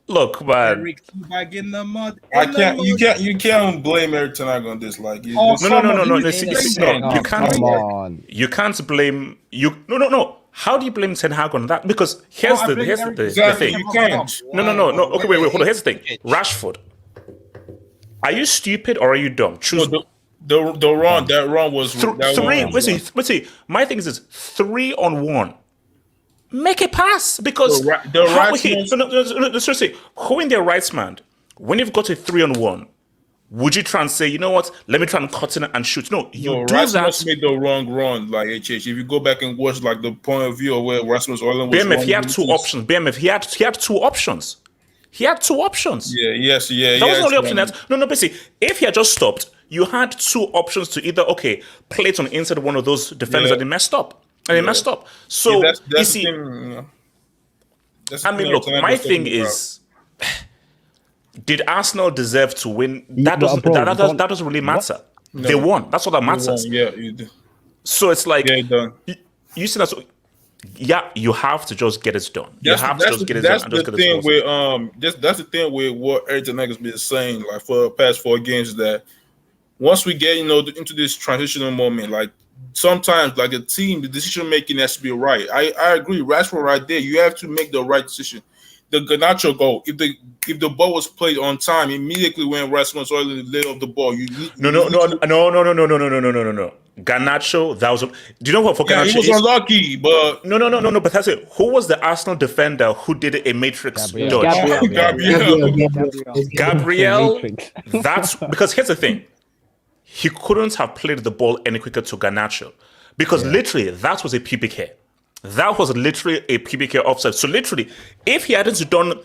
Look, man. Eric back in the mud. You can't blame Eric Ten Hag on this. Like, No. You can't blame you. No. How do you blame Ten Hag on that? Because here's the thing. You can't. No. Okay, wait. Hold on. Here's the thing. Rashford. Are you stupid or are you dumb? Choose. That run was three. Wait, see. My thing is this: 3-on-1. Make a pass because seriously, who in their right mind, when you've got a 3-on-1, would you try and say, you know what, let me try and cut in and shoot? No, you do Rasmus made the wrong run, like HH. If you go back and watch like the point of view of where Rasmus Højlund was, BMF, he had two options. BMF, he had two options. He had two options. Yeah. That was the only option. No, basically, if he had just stopped, you had two options to either play it on the inside of one of those defenders that they messed up. And they messed up. So, that's you see, look, my thing is, did Arsenal deserve to win? That doesn't really matter. No. They won. That's all that matters. So it's like, you see that. Yeah, you have to just get it done. You have to just get it done. That's the thing with what Eric Ten Hag has been saying, like for the past 4 games, is that once we get into this transitional moment, like sometimes, like a team, the decision making has to be right. I agree. Rashford right there, you have to make the right decision. The Garnacho goal, if the ball was played on time, immediately when Rasmus Højlund laid off the ball, No. Garnacho, that was. Do you know what for Garnacho? He was unlucky, but no. But that's it. Who was the Arsenal defender who did a matrix dodge? Gabriel. That's because here's the thing. He couldn't have played the ball any quicker to Garnacho because literally that was a pubic hair. That was literally a pubic hair offside. So literally, if he hadn't done,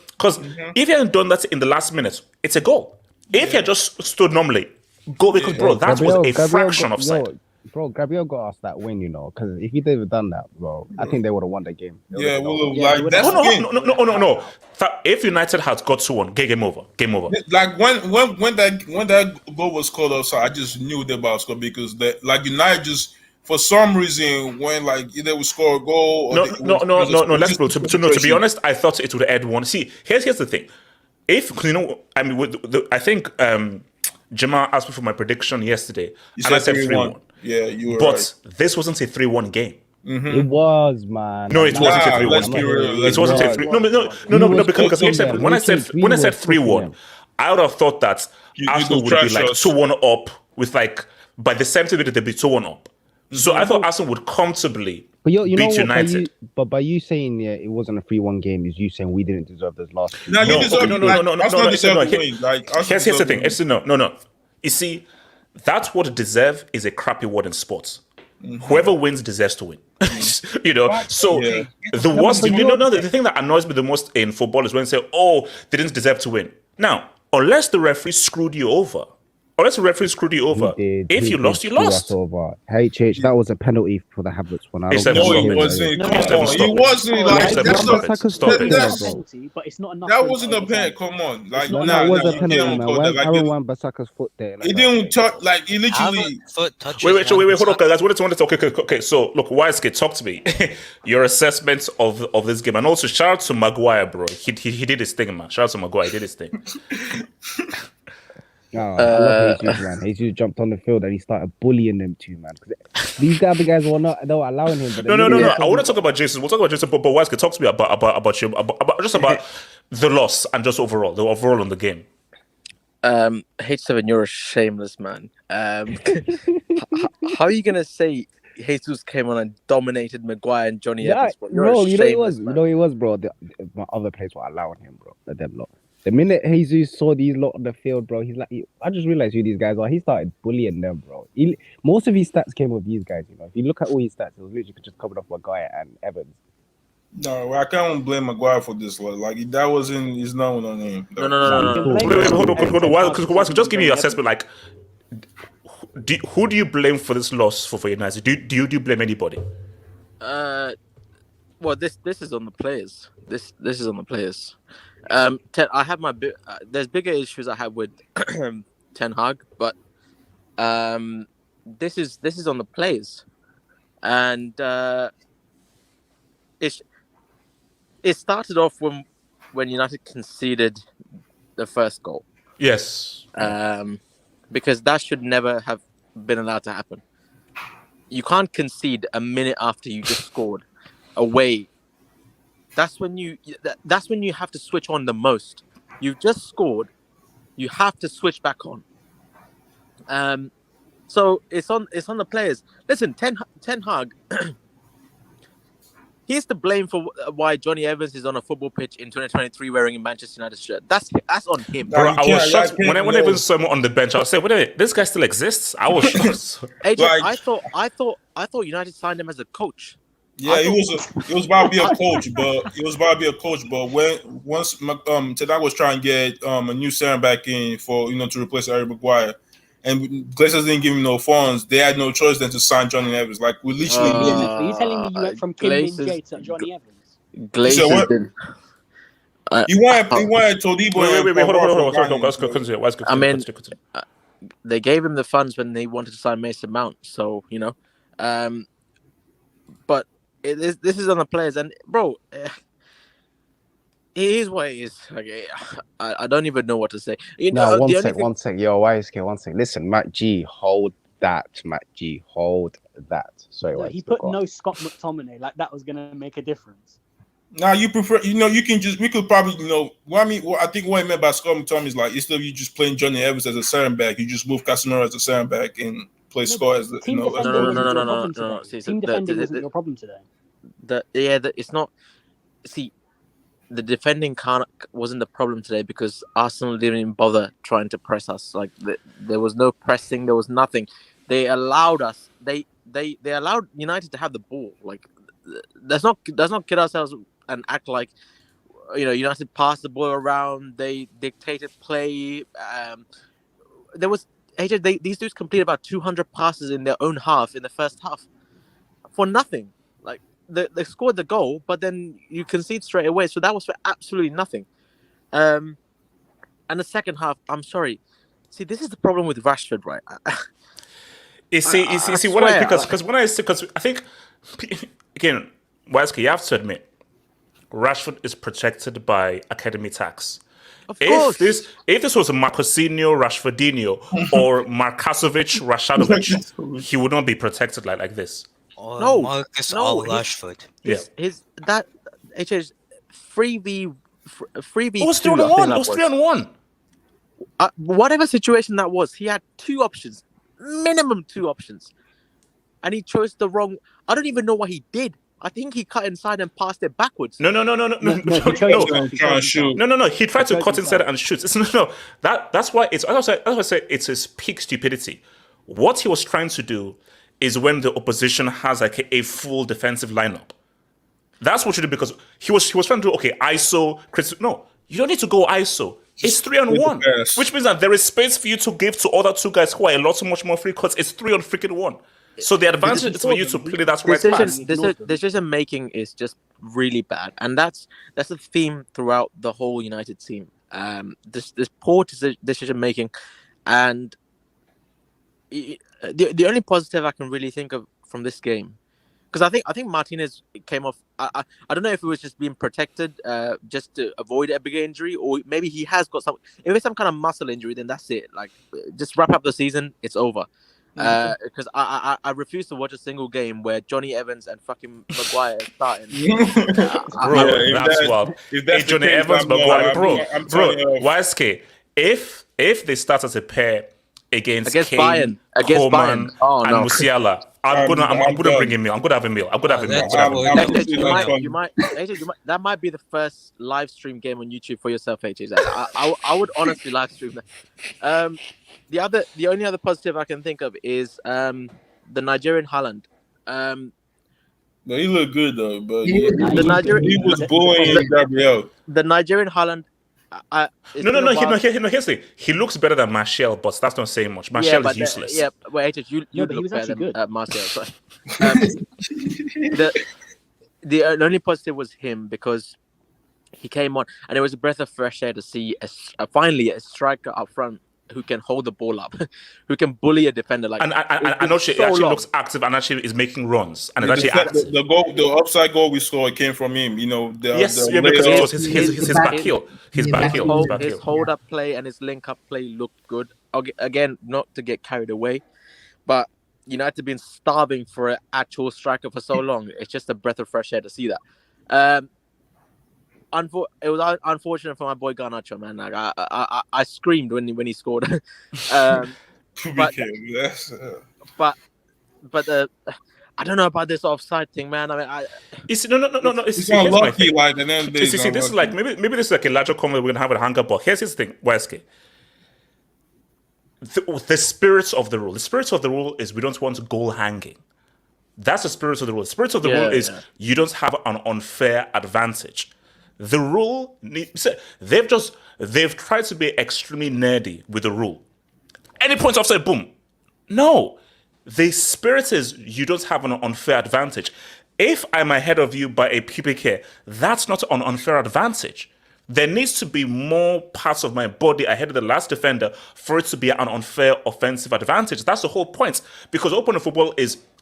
if he hadn't done that in the last minute, it's a goal. If he had just stood normally, goal because that was a fraction offside. Bro, Gabriel got us that win, because if he'd ever done that, bro, I think they would have won the game. No. If United had got 2-1, game over. Like when that goal was called offside, I just knew they about to score because United just for some reason when either we score a goal. Or let's go. To be honest, I thought it would add one. See, here's the thing. I think Jamal asked me for my prediction yesterday, and I said 3-1. Yeah, you were right. But this wasn't a 3-1 game. It was, man. No, it wasn't a 3-1 game. It wasn't a 3-1. No, because when I said 3-1, I would have thought that Arsenal would be 2-1 up with by the 70th minute they'd be 2-1 up. So I thought Arsenal would comfortably beat United. But by you saying it wasn't a 3-1 game, is you saying we didn't deserve this last? No. Here's the thing. No. You see, that's what deserve is a crappy word in sports. Whoever wins deserves to win. So the worst, the thing that annoys me the most in football is when they say, they didn't deserve to win. Now, unless the referee screwed you over, if you lost, you lost. HH, that was a penalty for the Havertz one. He wasn't. Stop it. But it's not enough. That wasn't a pen. Come on, that was a penalty, man. Why Aaron Bissaka's foot there? He didn't touch. He literally. Wait. Hold on, guys. Okay. So look, Wisegate, talk to me. Your assessment of this game, and also shout out to Maguire, bro. He did his thing, man. Shout out to Maguire. He did his thing. I love Jesus, man. Jesus jumped on the field and he started bullying them too, man. Because these other guys were allowing him. But No. I want to talk about Jason. We'll talk about Jason, but Wesker, talk to me about you, about just about the loss and just the overall on the game. H7, you're a shameless man. How are you gonna say Jesus came on and dominated Maguire and Johnny Evans? Bro, you know he was. Man. You know he was, bro. My other players were allowing him, bro. Them lot. The minute Jesus saw these lot on the field, bro, he's like, I just realized who these guys are. He started bullying them, bro. Most of his stats came with these guys, you know. If you look at all his stats, it was literally just covered off Maguire and Evans. No, I can't blame Maguire for this. Like that wasn't his known on him. No. Wait, hold on. Because just give me your assessment. Like, who do you blame for this loss for United? Do you blame anybody? Well, this is on the players. This is on the players. I have there's bigger issues I have with Ten Hag, but this is on the players, and it started off when United conceded the first goal. Yes. Because that should never have been allowed to happen. You can't concede a minute after you just scored away. That's when you have to switch on the most. You've just scored. You have to switch back on. So it's on the players. Listen, Ten Hag, he's to blame for why Johnny Evans is on a football pitch in 2023 wearing a Manchester United shirt. That's on him. Bro, I was shocked when Evans saw him on the bench. I was saying, wait a minute, this guy still exists? I was shocked. AJ, I thought United signed him as a coach. Yeah, he was about to be a coach, but once Ten Hag was trying to get a new center back in for to replace Harry Maguire, and Glazers didn't give him no funds, they had no choice than to sign Johnny Evans. Like we literally. Are you telling me you went from Kim Min-jae to Johnny Evans? Glazers did. He wanted Todibo. Wait, hold on. I mean, they gave him the funds when they wanted to sign Mason Mount, so but this is on the players, and bro, it is what it is. Okay, I don't even know what to say. One sec. Yo, YSK, one sec. Listen, Matt G, hold that. Sorry, he put no Scott McTominay. Like that was gonna make a difference. Now you prefer, we could probably, I think what I meant by Scott McTominay is like, instead of you just playing Johnny Evans as a center back, you just move Casemiro as a center back and play Scott as the, No. Team defending isn't your problem today. It's not. See, the defending wasn't the problem today because Arsenal didn't even bother trying to press us. Like there was no pressing, there was nothing. They allowed us. They allowed United to have the ball. Like let's not kid ourselves and act like United passed the ball around. They dictated play. There was these dudes completed about 200 passes in their own half in the first half for nothing. Like they scored the goal, but then you concede straight away. So that was for absolutely nothing. And the second half, I'm sorry. See, this is the problem with Rashford, right? Because I think again, Wesley, you have to admit, Rashford is protected by academy tax. Of course. If this was a Marcosinho, Rashfordinho, or Markasovic, Rashadovic, he would not be protected like this. No, Marcus or Rashford. His 3v3. It was 3-on-1. It was 3-on-1. Whatever situation that was, he had two options, minimum two options, and he chose the wrong. I don't even know what he did. I think he cut inside and passed it backwards. No. He tried to cut inside and shoot. That's why it's. As I say, it's his peak stupidity. What he was trying to do is when the opposition has like a full defensive lineup. That's what you do because he was trying to do ISO. No, you don't need to go ISO. It's 3-on-1, which means that there is space for you to give to other two guys who are a lot much more free cuts. It's 3-on-1. So the advantage is for you to play that right pass. Decision making is just really bad, and that's a theme throughout the whole United team. This poor decision making, and the only positive I can really think of from this game because I think Martinez came off. I don't know if it was just being protected, just to avoid a big injury, or maybe he has got some. If it's some kind of muscle injury, then that's it. Like, just wrap up the season. It's over. Because I refuse to watch a single game where Johnny Evans and fucking Maguire are starting. Bro, that's wild. Hey, Johnny Evans, Maguire, bro, YSK. If they start as a pair against Kane, Coman, and Musiala, I'm gonna bring him in. I'm gonna have a meal. You might. That might be the first live stream game on YouTube for yourself, AJ. I would honestly live stream that. The only other positive I can think of is the Nigerian Haaland. No, he looked good though, but he was bullying Gabriel. The Nigerian Haaland. Here's the thing. He looks better than Martial, but that's not saying much. Martial is useless. Well, you look better than Martial. So. The only positive was him because he came on, and it was a breath of fresh air to see finally a striker up front who can hold the ball up, who can bully a defender. Like, and actually looks active and actually is making runs and actually active. The offside goal we scored came from him. You know, because it was his back heel. His hold up play and his link up play looked good. Again, not to get carried away, but United have been starving for an actual striker for so long. It's just a breath of fresh air to see that. It was unfortunate for my boy Garnacho, man. Like I screamed when he scored. But I don't know about this offside thing, man. I mean, it's not lucky. Like, and then this is like maybe this is like a larger comment we're gonna have at Hunger. But here's his thing, YSK. The spirit of the rule. The spirit of the rule is we don't want goal hanging. That's the spirit of the rule. The spirit of the rule is you don't have an unfair advantage. The rule, they've tried to be extremely nerdy with the rule. Any point offside, boom. No, the spirit is you don't have an unfair advantage. If I'm ahead of you by a PPK, that's not an unfair advantage. There needs to be more parts of my body ahead of the last defender for it to be an unfair offensive advantage. That's the whole point. Because open football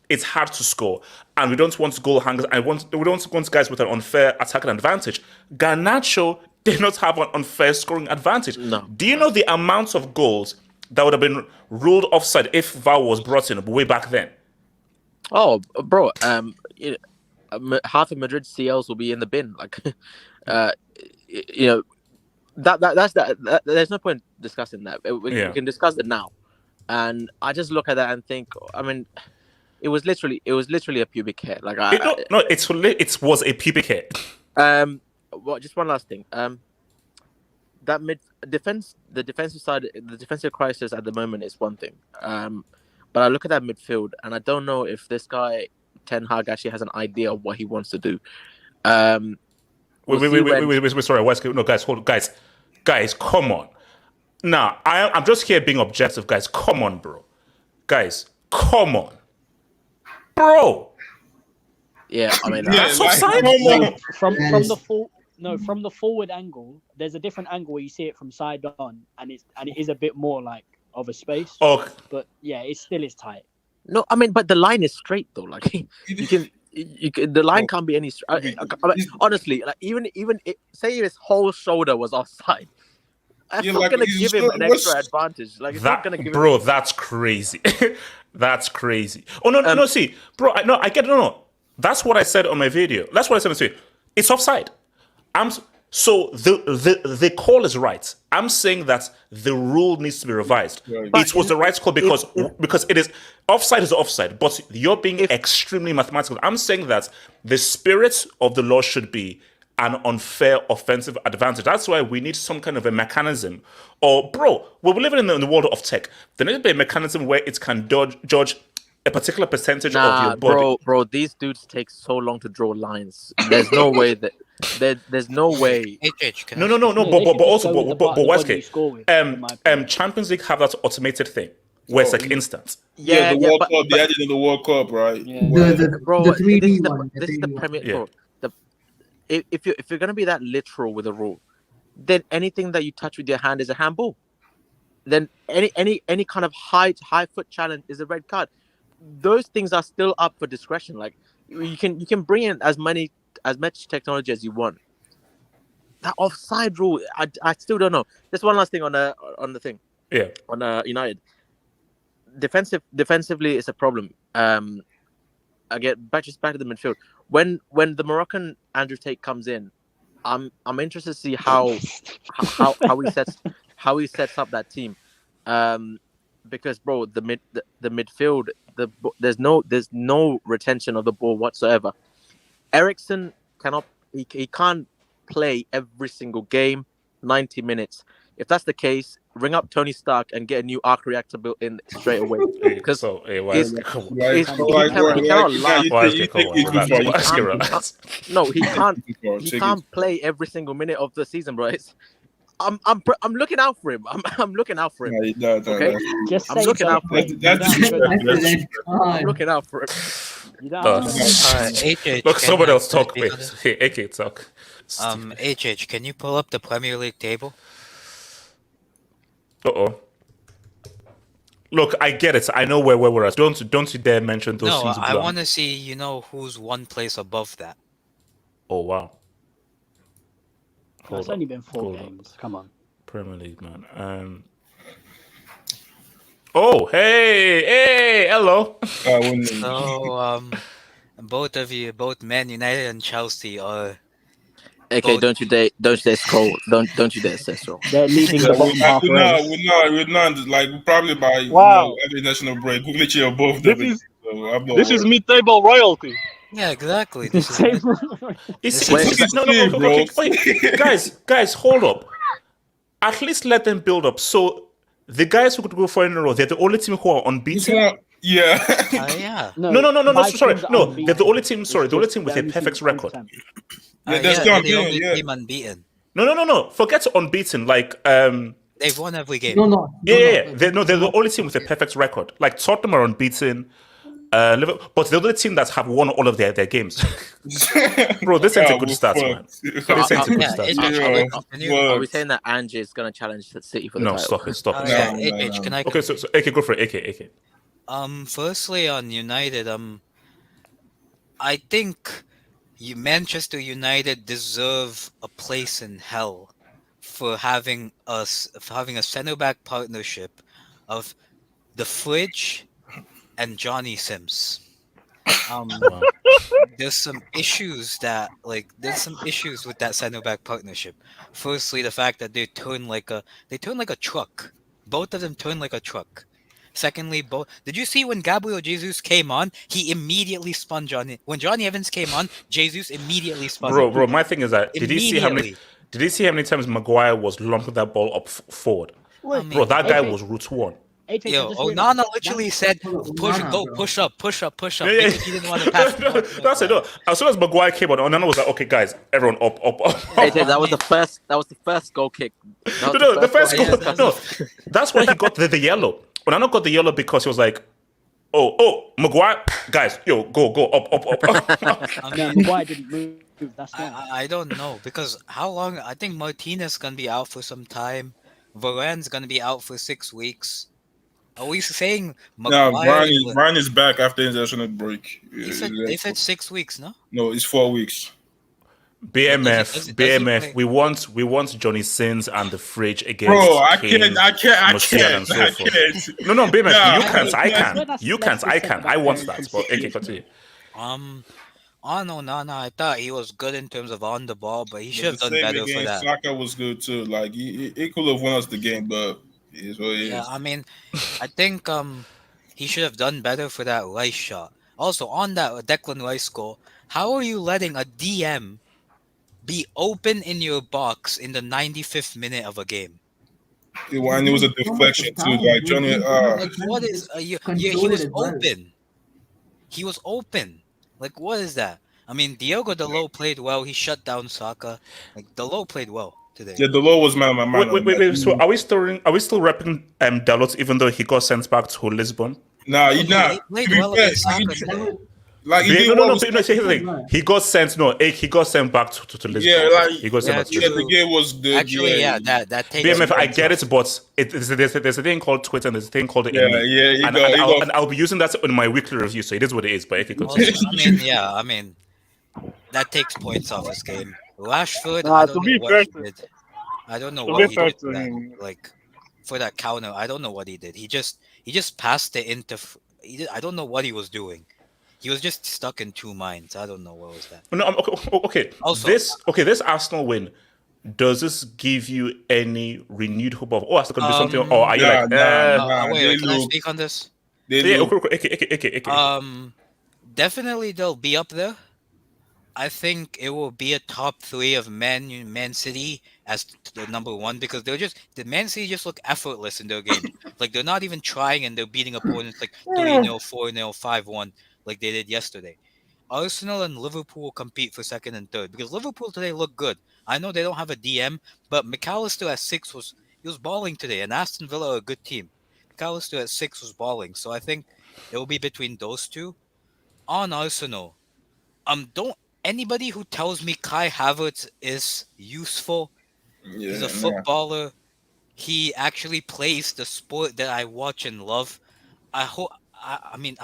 it's hard to score, and we don't want goal hangers. We don't want guys with an unfair attacking advantage. Garnacho did not have an unfair scoring advantage. No. Do you know the amount of goals that would have been ruled offside if VAR was brought in way back then? Oh, bro, half of Madrid CLs will be in the bin. Like, there's no point discussing that. We can discuss it now, and I just look at that and think, I mean. It was literally a pubic hair. Like it was a pubic hair. Well, just one last thing. That the defensive side, the defensive crisis at the moment is one thing. But I look at that midfield, and I don't know if this guy Ten Hag actually has an idea of what he wants to do. Wait, sorry, no, guys, come on. Nah, I'm just here being objective, guys. Come on, bro. Guys, come on. Bro. Yeah, I mean that's offside. From the forward angle, there's a different angle where you see it from side on, and it is a bit more like of a space. Okay. But yeah, it still is tight. No, I mean, but the line is straight though. Like you can the line can't be any. Honestly, like even say his whole shoulder was offside. It's not gonna give him an extra advantage. Like it's not gonna give him... that's crazy. That's crazy. Oh no, see, bro, I get it. No. That's what I said on my video. That's what I said on the video. It's offside. So the call is right. I'm saying that the rule needs to be revised. Right. It was the right call because it is offside is offside, but you're being extremely mathematical. I'm saying that the spirit of the law should be an unfair offensive advantage. That's why we need some kind of a mechanism. Or, bro, we're living in the world of tech. There needs to be a mechanism where it can judge a particular percentage of your body. Bro, these dudes take so long to draw lines. There's no way that there's no way. No. But also, what's Champions League have that automated thing where it's like instant. Yeah, the World Cup. They added in the World Cup, right? Yeah. The 3D one. This is the Premier. Yeah. Bro, if you're gonna be that literal with a rule, then anything that you touch with your hand is a handball. Then any kind of high foot challenge is a red card. Those things are still up for discretion. Like You can bring in as much technology as you want. That offside rule, I still don't know. Just one last thing on the thing. Yeah. On United. Defensively, it's a problem. Again, back to the midfield. When the Moroccan Andrew Tate comes in, I'm interested to see how he sets up that team. Because bro, the midfield, there's no retention of the ball whatsoever. Ericsson he can't play every single game 90 minutes. If that's the case, ring up Tony Stark and get a new arc reactor built in straight away. Because he cannot last. No, he can't play every single minute of the season, bro. I'm looking out for him. I'm looking out for him. Okay, I'm looking out for him. I'm looking out for him. Look, someone else talk. Wait, AK talk. HH, can you pull up the Premier League table? Look, I get it. I know where we're at. Don't you dare mention those teams. No, I want to see, who's one place above that. Oh, wow. It's only been 4 games. Come on. Premier League, man. Oh, hey, hello. So, both of you, both Man United and Chelsea are... Okay, don't you dare scroll. Don't you dare say so. They're leading the bottom half race. We're not. Like probably by every national break, we're literally above them. This is mid-table royalty. Yeah, exactly. Wait, guys, hold up. At least let them build up. So the guys who could go 4 in a row, they're the only team who are unbeaten. Yeah. No. Sorry, no. They're the only team. Sorry, the only team with a perfect record. They're the only team unbeaten. No. Forget unbeaten. Like they've won every game. No. They're the only team with a perfect record. Like Tottenham are unbeaten. Liverpool, but they're the team that have won all of their games. Bro, this ain't a good start, man. This ain't a good start. Are we saying that Angie is going to challenge the City for the title? Stop it. Yeah, can I... Okay, so AK, go for it. AK. Firstly on United, I think Manchester United deserve a place in hell for having a centre-back partnership of the Fridge and Johnny Sims. There's some issues with that centre-back partnership. Firstly, the fact that they turn like a truck. Both of them turn like a truck. Secondly, did you see when Gabriel Jesus came on? He immediately spun Johnny. When Johnny Evans came on, Jesus immediately spun. Bro, my thing is that did you see how many times Maguire was lumping that ball up forward? Bro, that guy was route one. Yo, Onana literally said, push up. Yeah. Because he didn't want to pass. That's it. No. As soon as Maguire came on, Onana was like, okay, guys, everyone up. That was the first goal kick. The first goal. No, that's why he got the yellow. Onana got the yellow because he was like, oh, Maguire, guys, yo, go, up. Maguire didn't move. That's why. I don't know, because how long? I think Martinez gonna be out for some time. Varane's gonna be out for 6 weeks. Are we saying Maguire? No, Brian is back after international break. They said 6 weeks, no? No, it's 4 weeks. BMF. We want Johnny Sins and the Fridge against. Bro, I Kane, can't. And so forth. No, BMF. No. You can't. I can. I want that. But okay, continue. On Onana, I thought he was good in terms of on the ball, but he should have done better for that. Saka was good too. Like he could have won us the game, but it is what it is. Yeah, I mean, I think he should have done better for that Rice shot. Also, on that Declan Rice goal, how are you letting a DM be open in your box in the 95th minute of a game? And it was a deflection too. Like Johnny, what is he was open. He was open. Like, what is that? I mean, Diogo Dalot played well. He shut down Saka. Like, Dalot played well today. Yeah, Dalot was man of my mind. Wait. So are we still repping Dalot even though he got sent back to Lisbon? Nah, he's not. He played well against Saka today. Like he did no. what was Here's the thing. He got sent. No, he got sent back to Lisbon. Yeah, like he got sent back to true. Lisbon. the game was the Actually, yeah, that takes. BMF, I get it, but there's a thing called Twitter and there's a thing called the enemy. And I'll be using that in my weekly review, so it is what it is. But if you continue, I mean, that takes points off his game. Rashford, I don't know what he did. Like for that counter, I don't know what he did. He just passed it into. I don't know what he was doing. He was just stuck in two minds. I don't know what was that. No, okay. Also, this Arsenal win. Does this give you any renewed hope of it's going to be something? Or are you wait, can I speak on this? Definitely they'll be up there. I think it will be a top 3 of Man City as the number 1 because the Man City just look effortless in their game. Like they're not even trying and they're beating opponents like 3-0, 4-0, 5-1 like they did yesterday. Arsenal and Liverpool will compete for 2nd and 3rd because Liverpool today looked good. I know they don't have a DM, but McAllister at 6 was balling today, and Aston Villa are a good team. McAllister at 6 was balling, so I think it will be between those two. On Arsenal, anybody who tells me Kai Havertz is useful, he's a footballer, he actually plays the sport that I watch and love. I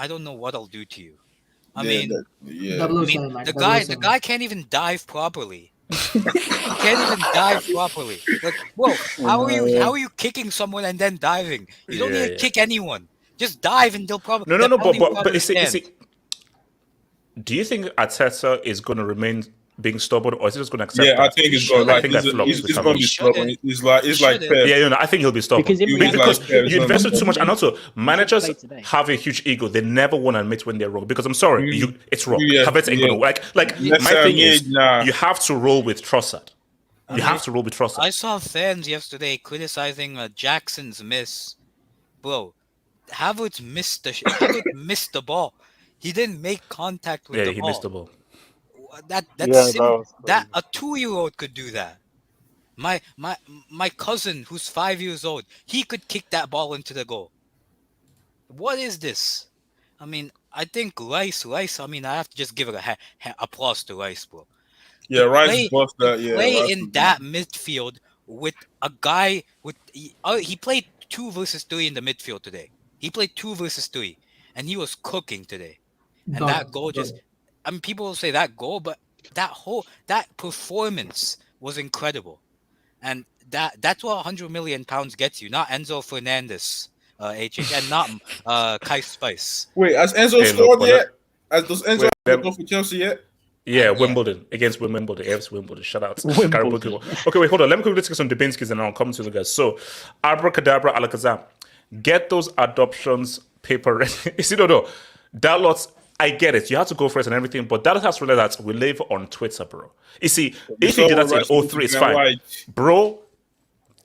don't know what I'll do to you. The guy can't even dive properly. He can't even dive properly. Like, whoa, how are you kicking someone and then diving? You don't need to kick anyone. Just dive and they'll probably but see, do you think Arteta is going to remain being stubborn, or is he just going to accept? I think he's going. He's going to be stubborn. It's like Pep. I think he'll be stubborn because you invested too much, and also managers have a huge ego. They never want to admit when they're wrong because I'm sorry, it's wrong. Havertz ain't gonna work. Like my thing is, you have to roll with Trossard. I saw fans yesterday criticizing Jackson's miss, bro. Havertz missed the ball. He didn't make contact with the ball. He missed the ball. That's simple. That a 2-year-old could do that. My cousin, who's 5 years old, he could kick that ball into the goal. What is this? I mean, I think Rice. I mean, I have to just give it a applause to Rice, bro. Yeah, Rice bust that. Yeah, play in that midfield with a guy with he played 2 versus 3 in the midfield today. He played 2 versus 3, and he was cooking today. And that goal people will say that goal, but that performance was incredible. And that's what £100 million gets you, not Enzo Fernandez, and not Kai Spice. Wait, has Enzo scored yet? Does Enzo go for Chelsea yet? Yeah, Wimbledon against Wimbledon. AFC Wimbledon. Shout out. Okay, wait, hold on. Let me quickly take some Dubinskis and I'll come to the guys. So, Abracadabra, Alakazam, get those adoptions paper ready. You see, no. Dalot, I get it. You have to go first and everything, but Dalot has to realize that we live on Twitter, bro. You see, if he did that in 03, it's fine. Bro,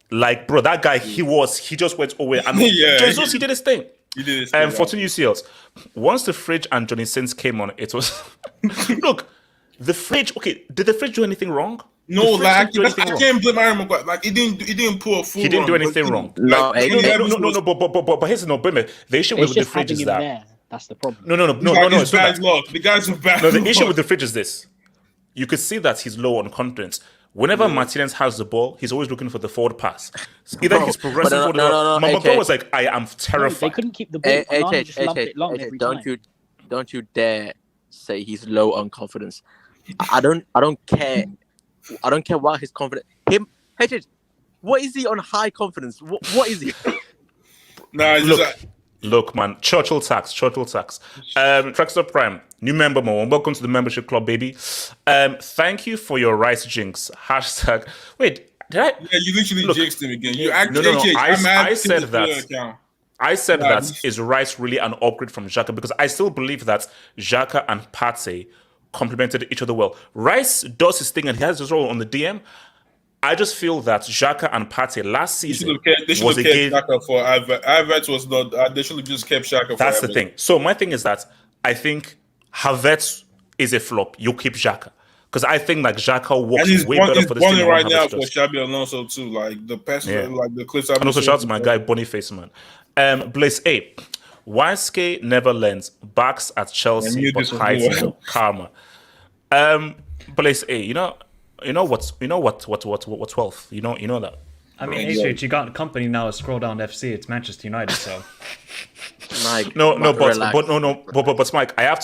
that guy, he just went away. And Jesus, he did his thing. And for 2 UCLs, once the Fridge and Johnny Sins came on, it was... Look, the Fridge, okay, did the Fridge do anything wrong? No, I can't blame Aaron Maguire. Like, he didn't pull a full He didn't do anything wrong. No, but here's no blame. The issue with the Fridge is that... That's the problem. No, it's not that. The guy's a bad No, the issue with the Fridge is this. You could see that he's low on confidence. Whenever Martinez has the ball, he's always looking for the forward pass. Either he's progressing forward. Mama was like, I am terrified. They couldn't keep the ball. Just lumped it long every time. Don't you dare say he's low on confidence. I don't care. I don't care why he's confident. What is he on high confidence? What is he? Look, man, Churchill tax. Traxter Prime, new member, man. Welcome to the membership club, baby. Thank you for your rice jinx. Hashtag. Wait, did I? Yeah, you literally jinxed him again. You I said that. I said that is Rice really an upgrade from Xhaka because I still believe that Xhaka and Partey complemented each other well. Rice does his thing and he has his role on the DM. I just feel that Xhaka and Partey last season they should have kept Xhaka for Havertz was not. They should have just kept Xhaka. That's the thing. So my thing is that I think Havertz is a flop. You keep Xhaka because I think like Xhaka works way better for this team. And he's right now for Xabi Alonso too. Like the person, like the clips. And also shout out to my guy Boniface, man. Blaze A. Wanske never lends. Backs at I Chelsea, knew but this was hides going. karma. Place A. You know what 12th. You know that. I mean, Bro. HH, you got company now. Scroll down FC. It's Manchester United. So Mike, But relax. Mike, I have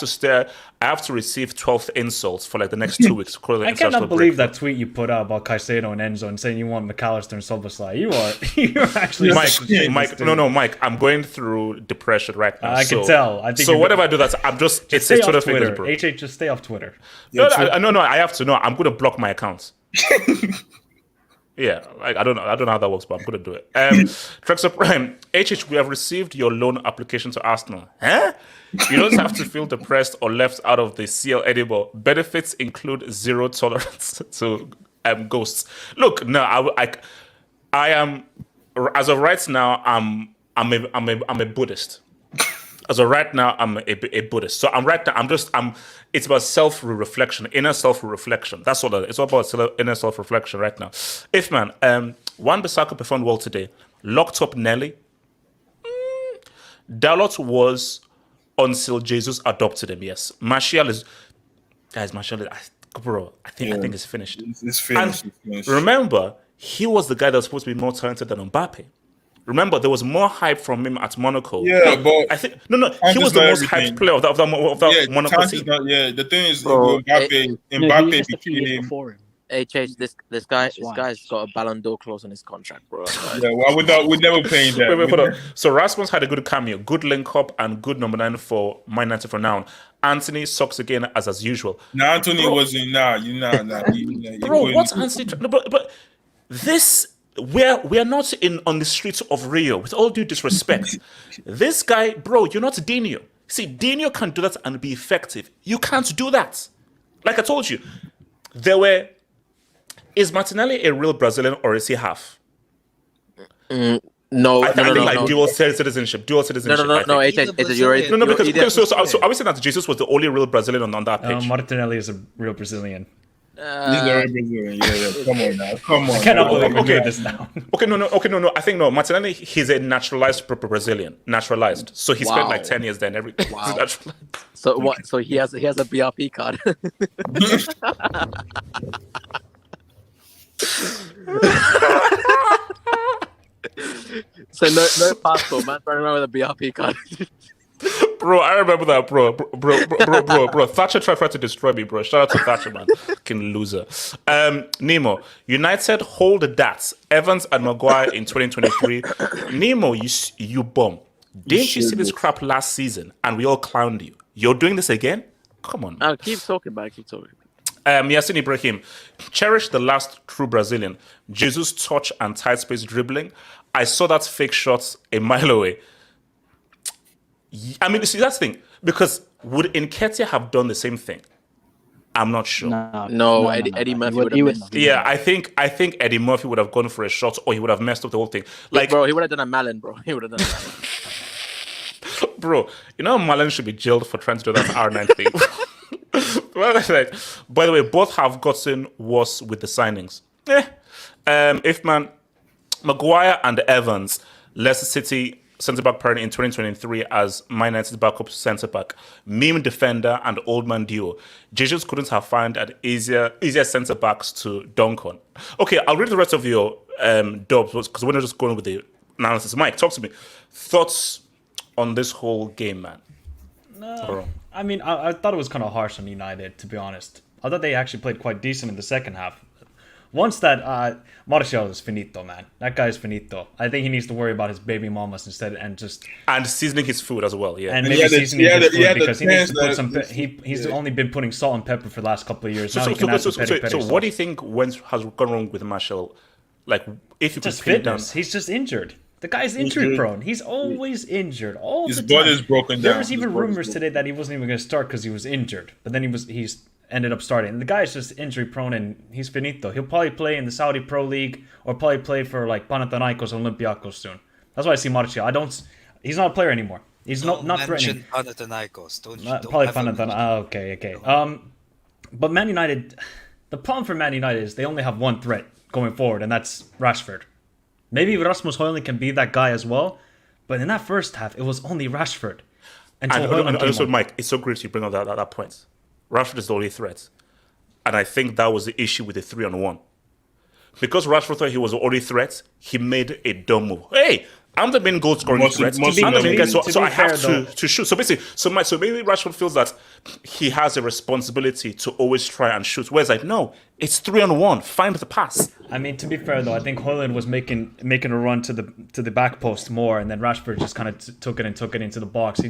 to receive 12th insults for like the next 2 weeks. I cannot believe that tweet you put out about Caicedo and Enzo and saying you want McAllister and Szoboszlai. You're actually Mike, I'm going through depression right now. I can tell. I think so. Whatever I do, it's stay Twitter off fingers, Twitter. bro. HH, just stay off Twitter. No, I have to. No, I'm going to block my accounts. Yeah, like, I don't know how that works, but I'm going to do it. Trexor Prime, HH, we have received your loan application to Arsenal. Huh? You don't have to feel depressed or left out of the CL anymore. Benefits include zero tolerance to ghosts. Look, no, I am, as of right now, I'm a Buddhist. As of right now, I'm a Buddhist. So it's about self-reflection, inner self-reflection. That's all it's all about, inner self-reflection right now. If man, Wan-Bissaka performed well today. Locked up Nelly. Dalot was until Jesus adopted him, yes. Martial is, bro, I think it's finished. It's finished. And remember, he was the guy that was supposed to be more talented than Mbappe. Remember, there was more hype from him at Monaco. Yeah, but I think he was the most hyped player of that Monaco team. The thing is, Bro, Mbappe just a few years became. before him. HH, this guy's got a Ballon d'Or clause in his contract, bro. Yeah, well, we're never paying that. Wait, hold on. So Rasmus had a good cameo, good link up, and good number 9 for Man United for now. Anthony sucks again as usual. No, Anthony wasn't. Bro, what's Anthony? No, but this. We are not on the streets of Rio, with all due disrespect. This guy, bro, you're not Dino. See, Dino can do that and be effective. You can't do that. Like I told you, is Martinelli a real Brazilian or is he half? No, I think no. dual citizenship. No, HH, you're right. No, because so are we saying that Jesus was the only real Brazilian on that page? Martinelli is a real Brazilian. He's very Brazilian. Yeah. Come on now. Come on. I cannot believe we made this now. No. I think no. Martinelli, he's a naturalized Brazilian. Naturalized. So he spent like 10 years there and everything. Wow. So what? So he has a BRP card. So no passport, man. Running around with a BRP card. Bro, I remember that, bro. Thatcher tried to destroy me, bro. Shout out to Thatcher, man. Fucking loser. Nemo, United hold that. Evans and Maguire in 2023. Nemo, you bum. Didn't you see this crap last season? And we all clowned you. You're doing this again? Come on. I'll keep talking about it. Yasin Ibrahim, cherish the last true Brazilian. Jesus' touch and tight space dribbling. I saw that fake shot a mile away. I mean, you see, that's the thing. Because would Nketiah have done the same thing? I'm not sure. No, Eddie Murphy would have missed. Yeah, I think Eddie Murphy would have gone for a shot, or he would have messed up the whole thing. Like, bro, he would have done a Malin, bro. He would have done a Malin. Bro, you know Malin should be jailed for trying to do that R9 thing. By the way, both have gotten worse with the signings. Maguire and Evans, Leicester City centre-back pairing in 2023 as Man United's backup centre-back, meme defender and old man duo. Jesus couldn't have found an easier centre-backs to dunk on. Okay, I'll read the rest of your dubs because we're not just going with the analysis. Mike, talk to me. Thoughts on this whole game, man? No, I mean, I thought it was kind of harsh on United, to be honest. I thought they actually played quite decent in the second half. Once that Martial is finito, man. That guy is finito. I think he needs to worry about his baby mamas instead and seasoning his food as well. Yeah, and maybe seasoning his food because he needs to put some. He's only been putting salt and pepper for the last couple of years. So what do you think has gone wrong with Martial? Like, if you could just fitness, he's just injured. The guy's injury prone. He's always injured. His body's broken down. There was even rumors today that he wasn't even going to start because he was injured. But then he's ended up starting. And the guy's just injury prone and he's finito. He'll probably play in the Saudi Pro League or probably play for like Panathinaikos or Olympiacos soon. That's why I see Martial. He's not a player anymore. He's not threatening. Panathinaikos. Probably Panathinaikos. Okay. But Man United, the problem for Man United is they only have one threat going forward, and that's Rashford. Maybe Rasmus Højlund can be that guy as well, But in that first half, it was only Rashford. And also, Mike, it's so great you bring up that point. Rashford is the only threat. And I think that was the issue with the 3-on-1. Because Rashford thought he was the only threat, he made a dumb move. Hey, I'm the main goal scoring threat. So I have to shoot. So basically, so maybe Rashford feels that he has a responsibility to always try and shoot. Whereas like, no, it's 3-on-1. Find the pass. I mean, to be fair though, I think Højlund was making a run to the back post more, and then Rashford just kind of took it into the box.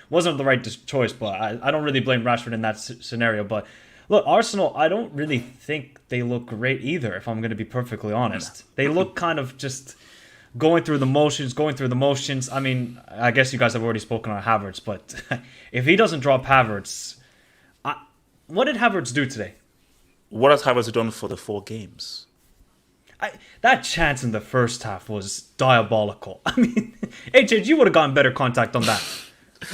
Wasn't the right choice, but I don't really blame Rashford in that scenario. But look, Arsenal, I don't really think they look great either, if I'm going to be perfectly honest. They look kind of just going through the motions. I mean, I guess you guys have already spoken on Havertz, but if he doesn't drop Havertz, what did Havertz do today? What has Havertz done for the 4 games? That chance in the first half was diabolical. I mean, HH, you would have gotten better contact on that.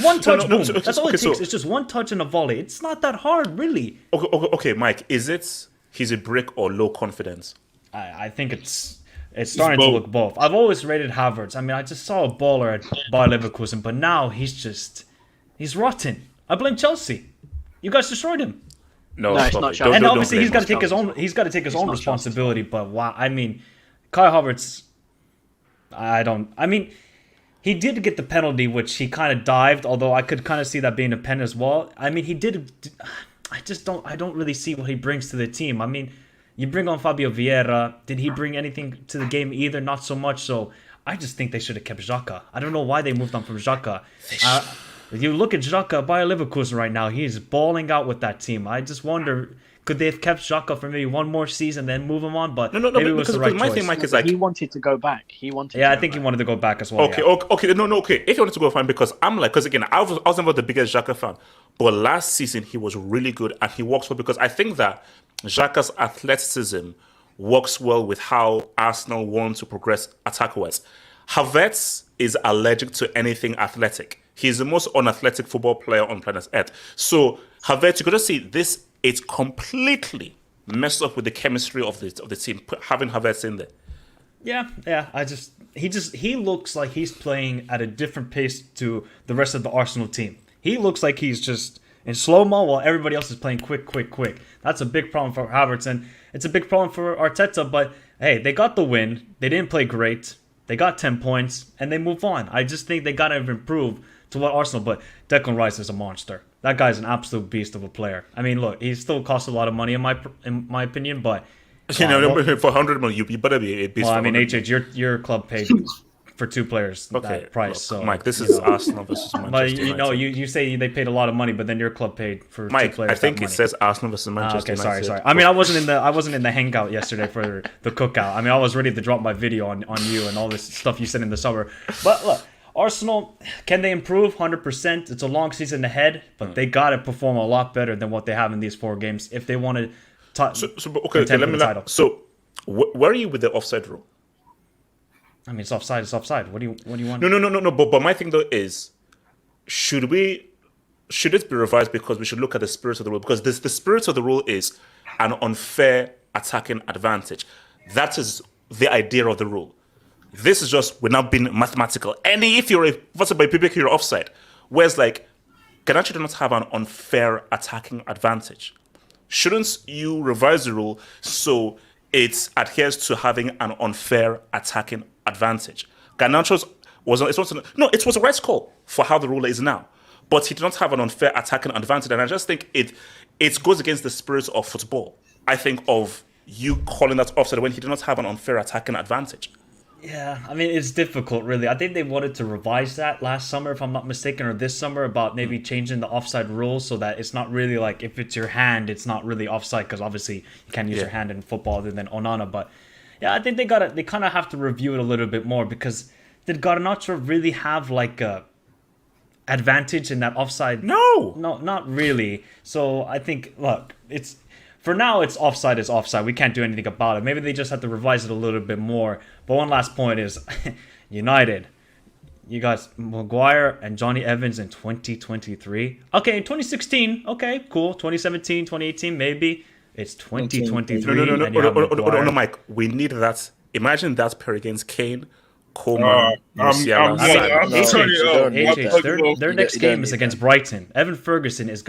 One touch, boom. That's all it takes. It's just one touch and a volley. It's not that hard, really. Okay, Mike, is it he's a brick or low confidence? I think it's starting to look both. I've always rated Havertz. I mean, I just saw a baller at Bayer Leverkusen, but now he's rotten. I blame Chelsea. You guys destroyed him. No, it's not Chelsea. And obviously he's got to take his own. He's got to take his own responsibility. But wow, I mean, Kai Havertz. I mean, he did get the penalty, which he kind of dived. Although I could kind of see that being a pen as well. I mean, he did. I don't really see what he brings to the team. I mean, you bring on Fabio Vieira. Did he bring anything to the game either? Not so much. So I just think they should have kept Xhaka. I don't know why they moved on from Xhaka. You look at Xhaka, Bayer Leverkusen right now, he's balling out with that team. I just wonder, could they have kept Xhaka for maybe one more season, then move him on? But maybe it was the right choice. My thing, Mike, is like, he wanted to go back. I think he wanted to go back as well. Okay. If you wanted to go, fine. Because again, I was never the biggest Xhaka fan, but last season he was really good and he works well because I think that Xhaka's athleticism works well with how Arsenal want to progress attack-wise. Havertz is allergic to anything athletic. He's the most unathletic football player on planet Earth. So Havertz, you could just see this. It's completely messed up with the chemistry of the team. Having Havertz in there. Yeah. He looks like he's playing at a different pace to the rest of the Arsenal team. He looks like he's just in slow-mo while everybody else is playing quick. That's a big problem for Havertz, and it's a big problem for Arteta. But hey, they got the win. They didn't play great. They got 10 points, and they move on. I just think they got to improve to what Arsenal, but Declan Rice is a monster. That guy's an absolute beast of a player. I mean, look, he still costs a lot of money in my opinion, but for 100 million, you better be a beast. Well, I mean, HH, your club paid for 2 players that price. Look, so Mike, this is Arsenal versus Manchester United. But you say they paid a lot of money, but then your club paid for Mike, 2 players. I think it says Arsenal versus Manchester United. Sorry. I mean, I wasn't in the hangout yesterday for the cookout. I mean, I was ready to drop my video on you and all this stuff you said in the summer. But look, Arsenal, can they improve? 100%. It's a long season ahead, but they got to perform a lot better than what they have in these 4 games if they want to let me title. So, where are you with the offside rule? I mean, it's offside. It's offside. What do you want? No. But my thing though is, should it be revised because we should look at the spirit of the rule? Because the spirit of the rule is an unfair attacking advantage. That is the idea of the rule. This is just, we're not being mathematical. And if you're you're offside. Whereas like, Garnacho does not have an unfair attacking advantage. Shouldn't you revise the rule so it adheres to having an unfair attacking advantage? Garnacho's it was a right call for how the rule is now. But he did not have an unfair attacking advantage. And I just think it goes against the spirit of football. I think of you calling that offside when he did not have an unfair attacking advantage. Yeah, I mean, it's difficult, really. I think they wanted to revise that last summer, if I'm not mistaken, or this summer, about maybe changing the offside rules so that it's not really like, if it's your hand, it's not really offside, because obviously you can't use your hand in football other than Onana. But yeah, I think they kind of have to review it a little bit more, because did Garnacho really have like a advantage in that offside? No, not really. So I think, look, for now, it's offside is offside. We can't do anything about it. Maybe they just have to revise it a little bit more. But one last point is, United, you got Maguire and Johnny Evans in 2023. Okay, in 2016, okay, cool. 2017, 2018, maybe. It's 2023. No, Mike. We need that. Imagine that pair against Kane, Coleman, Musiala, their next game is against Brighton. Evan Ferguson is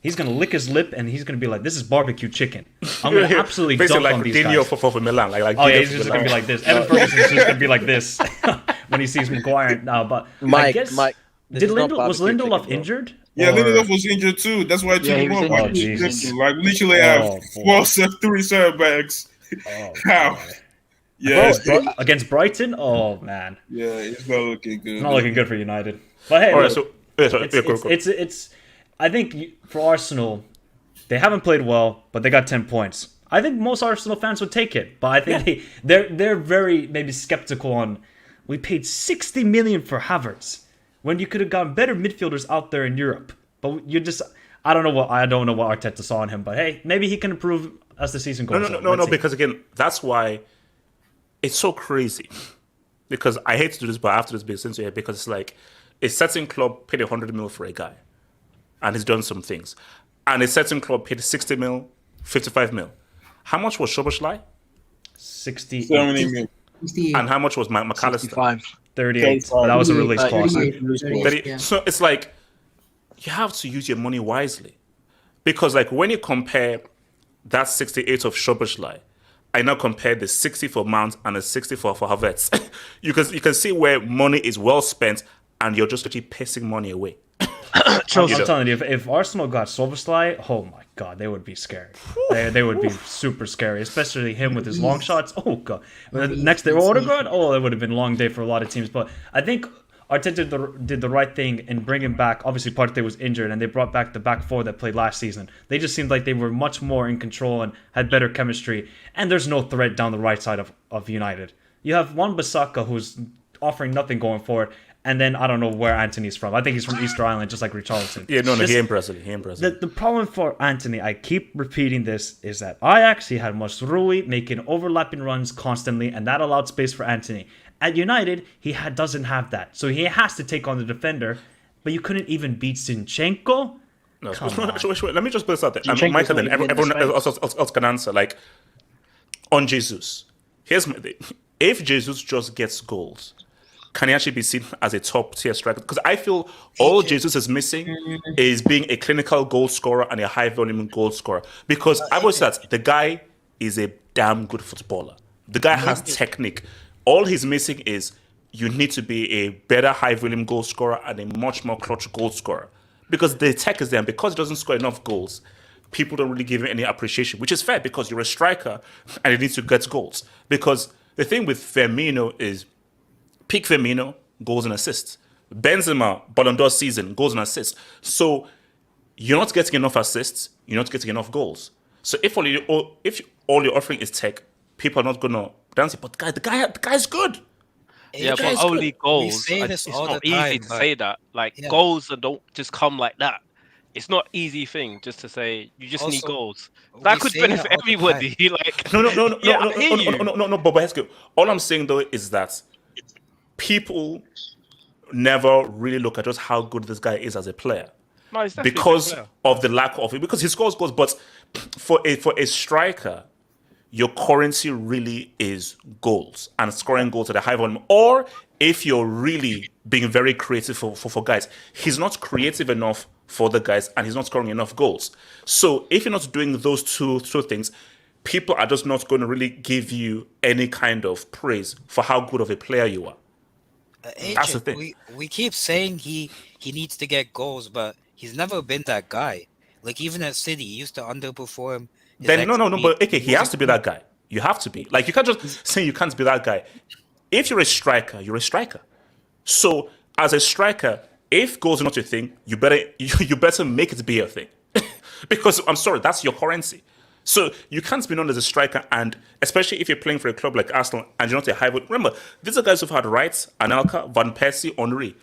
he's gonna lick his lip and he's gonna be like, "This is barbecue chicken. I'm gonna absolutely dunk on these guys." For Milan, he's just gonna be like this. Evan Ferguson's just gonna be like this when he sees Maguire now. But Mike, was Lindelof injured? Yeah, Lindelof was injured too. That's why Jesus. Like literally have 3 center backs. How? Yeah, against Brighton. Oh man. Yeah, it's not looking good. It's not looking good for United. But hey, it's. I think for Arsenal, they haven't played well, but they got 10 points. I think most Arsenal fans would take it, but I think they're very maybe skeptical on. We paid 60 million for Havertz when you could have gotten better midfielders out there in Europe. But I don't know what Arteta saw in him, but hey, maybe he can improve as the season goes on. No, because again, that's why it's so crazy. Because I hate to do this, but I have to do this because it's like a certain club paid 100 mil for a guy, and he's done some things, and a certain club paid 60 mil, 55 mil. How much was Szoboszlai? 70 mil. And how much was McAllister? 38. That was a release clause. So it's like you have to use your money wisely, because like when you compare that 68 of Szoboszlai, I now compare the 60 for Mount and the 60 for Havertz. you can see where money is well spent, and you're just actually pissing money away. I'm telling you, if Arsenal got Szoboszlai, oh my god, they would be scary. They would be super scary, especially him with his long shots. Oh god. Next day, Odegaard. Oh, it would have been a long day for a lot of teams. But I think Arteta did the right thing in bringing back. Obviously, Partey was injured, and they brought back the back four that played last season. They just seemed like they were much more in control and had better chemistry. And there's no threat down the right side of United. You have Wan-Bissaka who's offering nothing going forward. And then I don't know where Anthony's from. I think he's from Easter Island, just like Richarlison. Yeah, he in Brazil. The problem for Anthony, I keep repeating this, is that Ajax, he had Masrui making overlapping runs constantly, and that allowed space for Anthony. At United, he doesn't have that. So he has to take on the defender, but you couldn't even beat Zinchenko? No, wait, let me just put this out there. Michael, then everyone else can answer. Like, on Jesus, here's my thing. If Jesus just gets goals, can he actually be seen as a top tier striker? Because I feel all Jesus is missing is being a clinical goal scorer and a high volume goal scorer. Because I've always said the guy is a damn good footballer. The guy has technique. All he's missing is you need to be a better high volume goal scorer and a much more clutch goal scorer. Because the tech is there, and because he doesn't score enough goals, people don't really give him any appreciation, which is fair because you're a striker and you need to get goals. Because the thing with Firmino is peak Firmino, goals and assists. Benzema, Ballon d'Or season, goals and assists. So you're not getting enough assists, you're not getting enough goals. So if all you're offering is tech, people are not gonna dance it. But the guy's good. Yeah, but only goals. It's not easy to say that. Like goals don't just come like that. It's not easy thing just to say you just need goals. That could benefit everybody. Like no. But Hesky, all I'm saying though is that people never really look at just how good this guy is as a player. No, because of the lack of it. Because he scores goals, but for a striker, your currency really is goals and scoring goals at a high volume. Or if you're really being very creative for guys, he's not creative enough for the guys and he's not scoring enough goals. So if you're not doing those two things, people are just not going to really give you any kind of praise for how good of a player you are. That's the thing. We keep saying he needs to get goals, but he's never been that guy. Like even at City, he used to underperform. Then but okay, he has to be that guy. You have to be. Like you can't just say you can't be that guy. If you're a striker, you're a striker. So as a striker, if goals are not your thing, you better make it be your thing. Because I'm sorry, that's your currency. So you can't be known as a striker, and especially if you're playing for a club like Arsenal and you're not a high. Remember, these are guys who've had Wright, Anelka, Van Persie, Henry,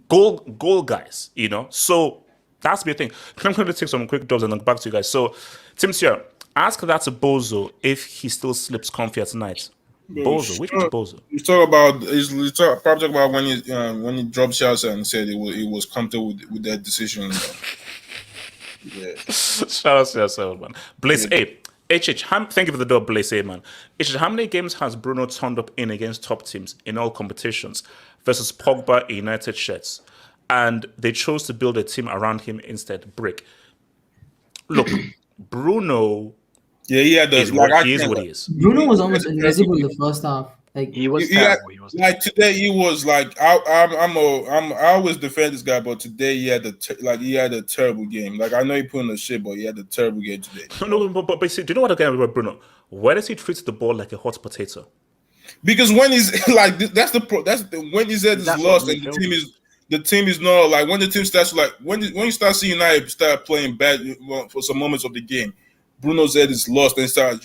goal guys. So that's the thing. I'm going to take some quick dubs and then back to you guys. So, Tim Sierra, ask that to Bozo if he still sleeps comfy at night. Bozo, which is Bozo? You probably talk about when he dropped shots and said he was comfortable with that decision. Yeah. Shout out to yourself, man. Blaze A. Thank you for the double Blaze, man. How many games has Bruno turned up in against top teams in all competitions versus Pogba in United shirts? And they chose to build a team around him instead. Brick. Look, Bruno. Yeah, he had is what he is. Bruno was almost invisible in the first half. Like he was terrible. Like today, he was like I always defend this guy, but today he had a terrible game. Like I know he put in the shit, but he had a terrible game today. No, but see, do you know what again about Bruno? Why does he treat the ball like a hot potato? Because when he's like when he's at his lost and the team is not like when the team starts like when you start seeing United start playing bad for some moments of the game, Bruno's head is lost and start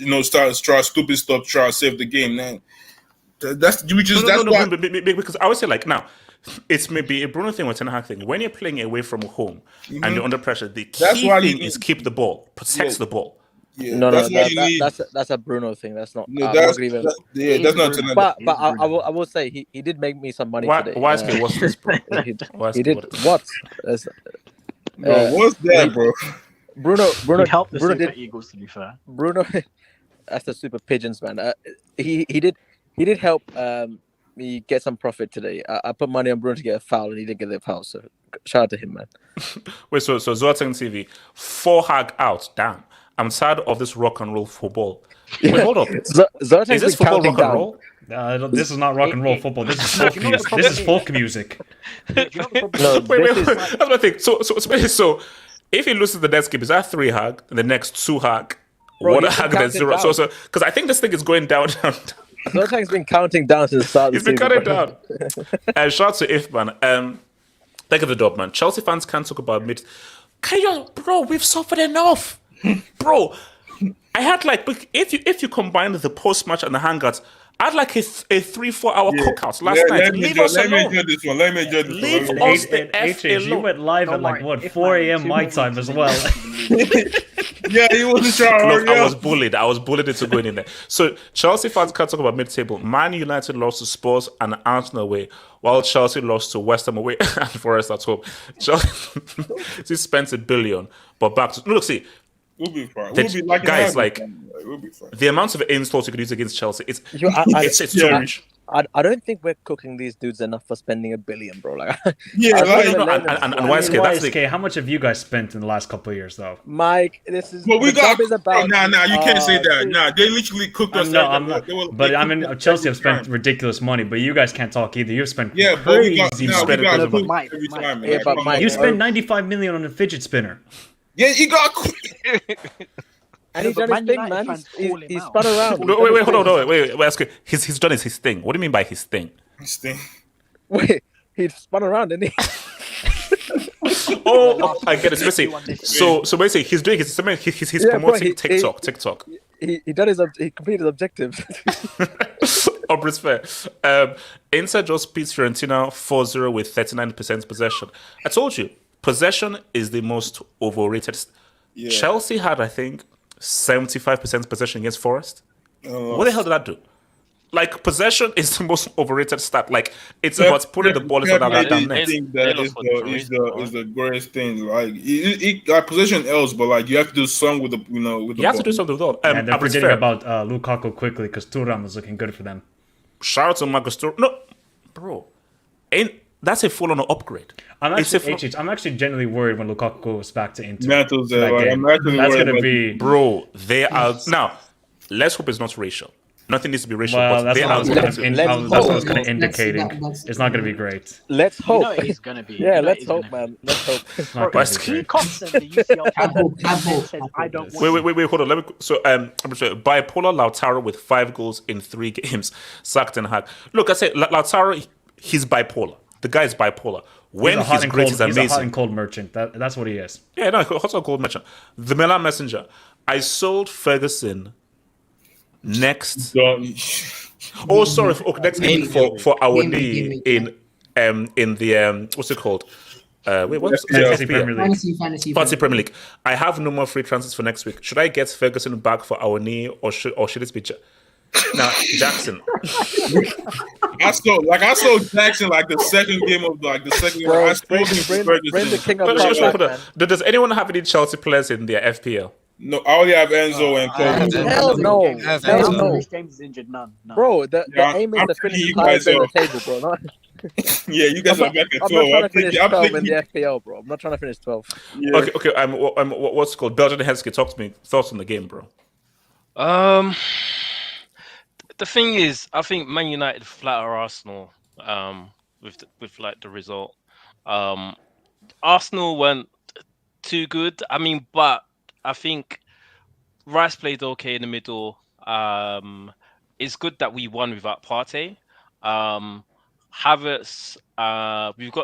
try stupid stuff, try to save the game. Man, because I would say like now, it's maybe a Bruno thing or Ten Hag thing. When you're playing away from home and you're under pressure, the key thing is keep the ball, protect the ball. Yeah, that's a Bruno thing. That's not. That's not. But I will say he did make me some money today. Why is what's this, bro? He did what? Bro, what's that, bro? Bruno helped the Bruno Super did, Eagles, to be fair. Bruno, that's the Super Pigeons, man. He did help me get some profit today. I put money on Bruno to get a foul, and he didn't get the foul. So shout out to him, man. Wait, so Zoltan TV 4 Hag out. Damn, I'm tired of this rock and roll football. Wait, hold up. Is this football rock and roll? This is not rock and roll football. This is folk music. This is folk music. Wait. That's my thing. So if he loses the next game, is that 3 Hag? And the next 2 Hag? Bro, 1 Hag and then 0. So because I think this thing is going down. Zoltan's been counting down since the start. He's been counting down. And shout out to Ifman. Thank you for the dub, man. Chelsea fans can't talk about mid. Bro, we've suffered enough. Bro, I had like if you combine the post match and the hangouts, I had like a 3-4 hour cookout last night. Leave us alone. Let me enjoy this one. Leave us the F alone. You went live at like what 4 a.m. my time as well. Yeah, he wasn't trying. Look, I was bullied. into going in there. So Chelsea fans can't talk about mid-table. Man United lost to Spurs and Arsenal away, while Chelsea lost to West Ham away and Forest at home. Chelsea spent $1 billion, but back to look. See, we'll be fine. Guys, we'll be fine. The amount of insults you could use against Chelsea, it's too much. I don't think we're cooking these dudes enough for spending $1 billion, bro. Like, and YSK, how much have you guys spent in the last couple of years, though? Mike, this is. Well, we got. You can't say that. Nah, they literally cooked us. Chelsea have spent ridiculous money, but you guys can't talk either. You've spent crazy. Mike, you spent $95 million on a fidget spinner. Yeah, he got. And he's done his thing, man. He's spun around. Wait, hold on. Wait. He's done his thing. What do you mean by his thing? His thing. Wait, he spun around, didn't he? I get it. So basically, he's doing he's promoting TikTok. He completed his objectives. It's fair. Inter just beats Fiorentina 4-0 with 39% possession. I told you, possession is the most overrated. Yeah. Chelsea had, I think, 75% possession against Forest. What the hell did that do? Like, possession is the most overrated stat. Like, it's about putting the ball in front of that damn net. I think that is the greatest thing. Like, possession else, but like you have to do something with the you have to do something with the ball. And they're forgetting about Lukaku quickly because Thuram is looking good for them. Shout out to Marcus Thuram. No, bro, that's a full-on upgrade. I'm actually genuinely worried when Lukaku goes back to Inter. That's going to be... Bro, they are... Now, let's hope it's not racial. Nothing needs to be racial, but that's they are... That's what I was kind of indicating. It's not going to be great. Let's hope. You know it is going to be. Yeah, let's hope, man. Let's hope. It's not going to be great. Constantly, Wait, hold on. Let me... So, I'm sure bipolar Lautaro with 5 goals in 3 games. Sacked and Hag. Look, I said Lautaro, he's bipolar. The guy is bipolar. When he's great, he's amazing. He's a hot and cold merchant. That's what he is. Yeah, no, hot and cold merchant. The Milan Messenger. I sold Ferguson next. Next game for our knee in the what's it called? What's Fantasy Premier League. Fantasy Premier League. I have no more free transfers for next week. Should I get Ferguson back for our knee, or should it be? Now, Jackson. I saw Jackson like the second game of the second game. Bring the king of Does anyone have any Chelsea players in their FPL? No, I only have Enzo and Kobe. Hell no. Hell no. Rich James is injured. None. Bro, the aim is I'm to finish thinking you highest guys in the are- table, bro. Not, Yeah, you guys are back at I'm 12. not trying to finish I'm 12 in thinking- the FPL, bro. I'm not trying to finish 12. Yeah. Okay. What's it called? Belgian Hensky, talk to me. Thoughts on the game, bro. The thing is, I think Man United flatter Arsenal with like the result. Arsenal weren't too good. I mean, but I think Rice played okay in the middle. It's good that we won without Partey. Havertz,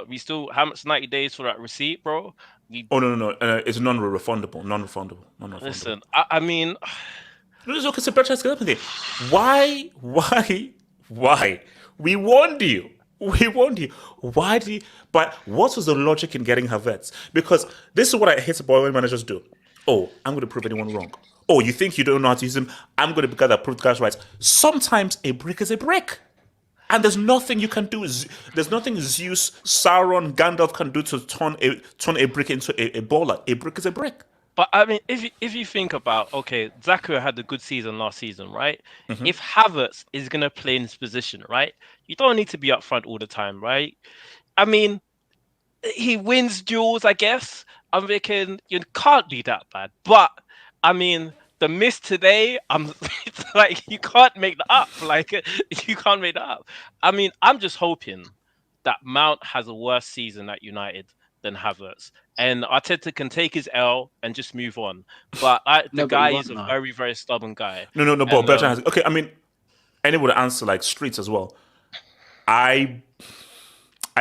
we still how much 90 days for that receipt, bro? No. It's non-refundable. Listen, I mean, it's okay. So Belgian Hensky, why? We warned you. Why did you? But what was the logic in getting Havertz? Because this is what I hate about when managers do. Oh, I'm going to prove anyone wrong. Oh, you think you don't know how to use him? I'm going to be the guy that proves guys right. Sometimes a brick is a brick. And there's nothing you can do. There's nothing Zeus, Sauron, Gandalf can do to turn a brick into a baller. A brick is a brick. But I mean, if you think about, okay, Zaka had a good season last season, right? Mm-hmm. If Havertz is gonna play in his position, right, you don't need to be up front all the time, right? I mean, he wins duels, I guess. I'm thinking you can't be that bad. But I mean, the miss today, it's like you can't make that up. Like you can't make that up. I mean, I'm just hoping that Mount has a worse season at United than Havertz, and Arteta can take his L and just move on. But the guy is a very, very stubborn guy. No. But Belgium has okay. I mean, anyone would answer like Streets as well. I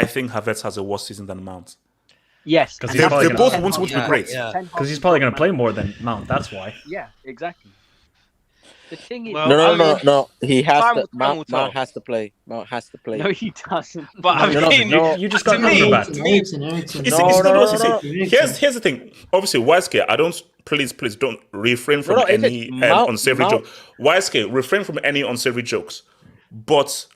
think Havertz has a worse season than Mount. Yes, because they both want to be great. Because he's probably going to play more than Mount. That's why. Yeah, exactly. The thing is, No. He has to. Mount has to play. Mount has to play. No, he doesn't. But I mean, you just got quarterback. Here's the thing. Obviously, Wisecare, I don't. Please don't refrain from any unsavory joke. Wisecare, refrain from any unsavory jokes. But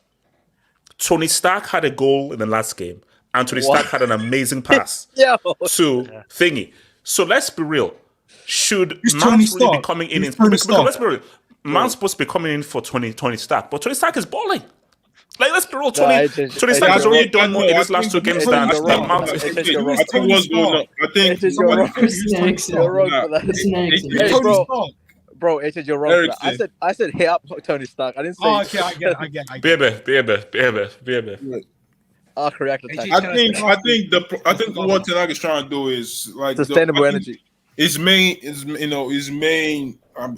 Tony Stark had a goal in the last game, and Tony Stark had an amazing pass to Thingy. So let's be real. Should Mount really be coming in? Because let's be real. Mount's supposed to be coming in for Tony Stark, but Tony Stark is balling. Like, let's be real, Tony Stark has already done more in his last two games than Mount. I think what's going on. I think you're wrong for that. Bro, you're wrong for that. I said hit up Tony Stark. I didn't say. Oh, okay, I get it. BB. Correct attack. I think what Ten Hag is trying to do is like sustainable energy. His main,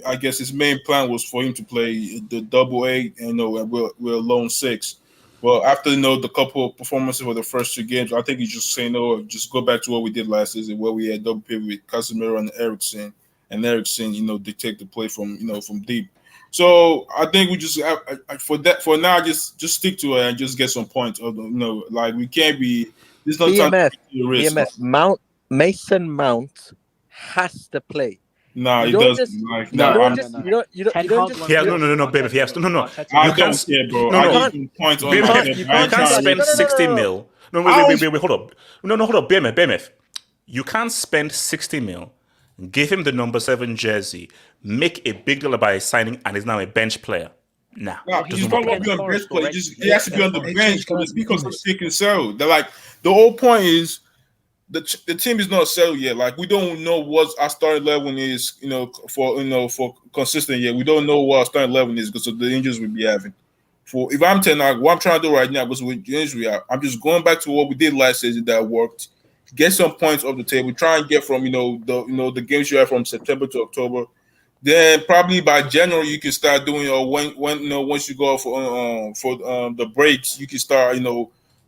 I guess his main plan was for him to play the double 8, and we're lone 6. Well, after the couple of performances for the first 2 games, I think he's just saying, just go back to what we did last season, where we had double pivot with Casemiro and Eriksen, dictate the play from deep. So I think we just for now just stick to it and just get some points. Like we can't be. There's no time to take the risk. BMF Mason Mount has to play. No, he doesn't. You don't just. Yeah, no, baby. Yes, no. I don't care, bro. You can't spend 60 mil. No, wait, hold up. No, hold up, BMF. You can't spend 60 mil, give him the number 7 jersey, make a big deal about his signing, and he's now a bench player. Nah, he's not going to be on bench player. He has to be on the bench because of sick and so. They're like the whole point is. The team is not settled yet. Like we don't know what our starting 11 is, for consistent yet. We don't know what our starting 11 is because of the injuries we'll be having. If I'm Ten Hag, what I'm trying to do right now, because with the injury, I'm just going back to what we did last season that worked. Get some points off the table. Try and get from the games you have from September to October. Then probably by January you can start doing once you go for the breaks, you can start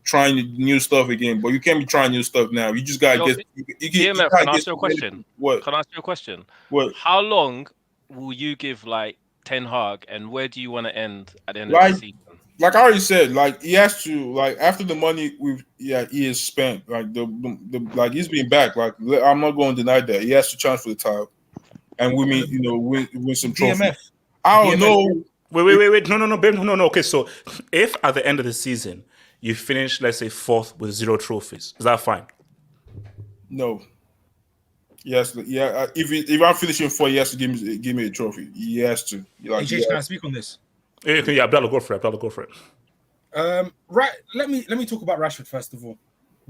trying new stuff again, but you can't be trying new stuff now. You just gotta get. Can I ask you a question? What? Can I ask you a question? What? How long will you give Ten Hag, and where do you want to end at the end of the season? Like I already said, he has to after the money he has spent, the he's been back. I'm not going to deny that he has to challenge for the title, and win some trophies. BMF. I don't know. Wait. No. Okay, so if at the end of the season you finish, let's say 4th with 0 trophies, is that fine? No. Yes, yeah. If I'm finishing 4, he has to give me a trophy. He has to. Like, AJ, can I speak on this? Yeah, Abdallah, go for it. Right. Let me talk about Rashford first of all.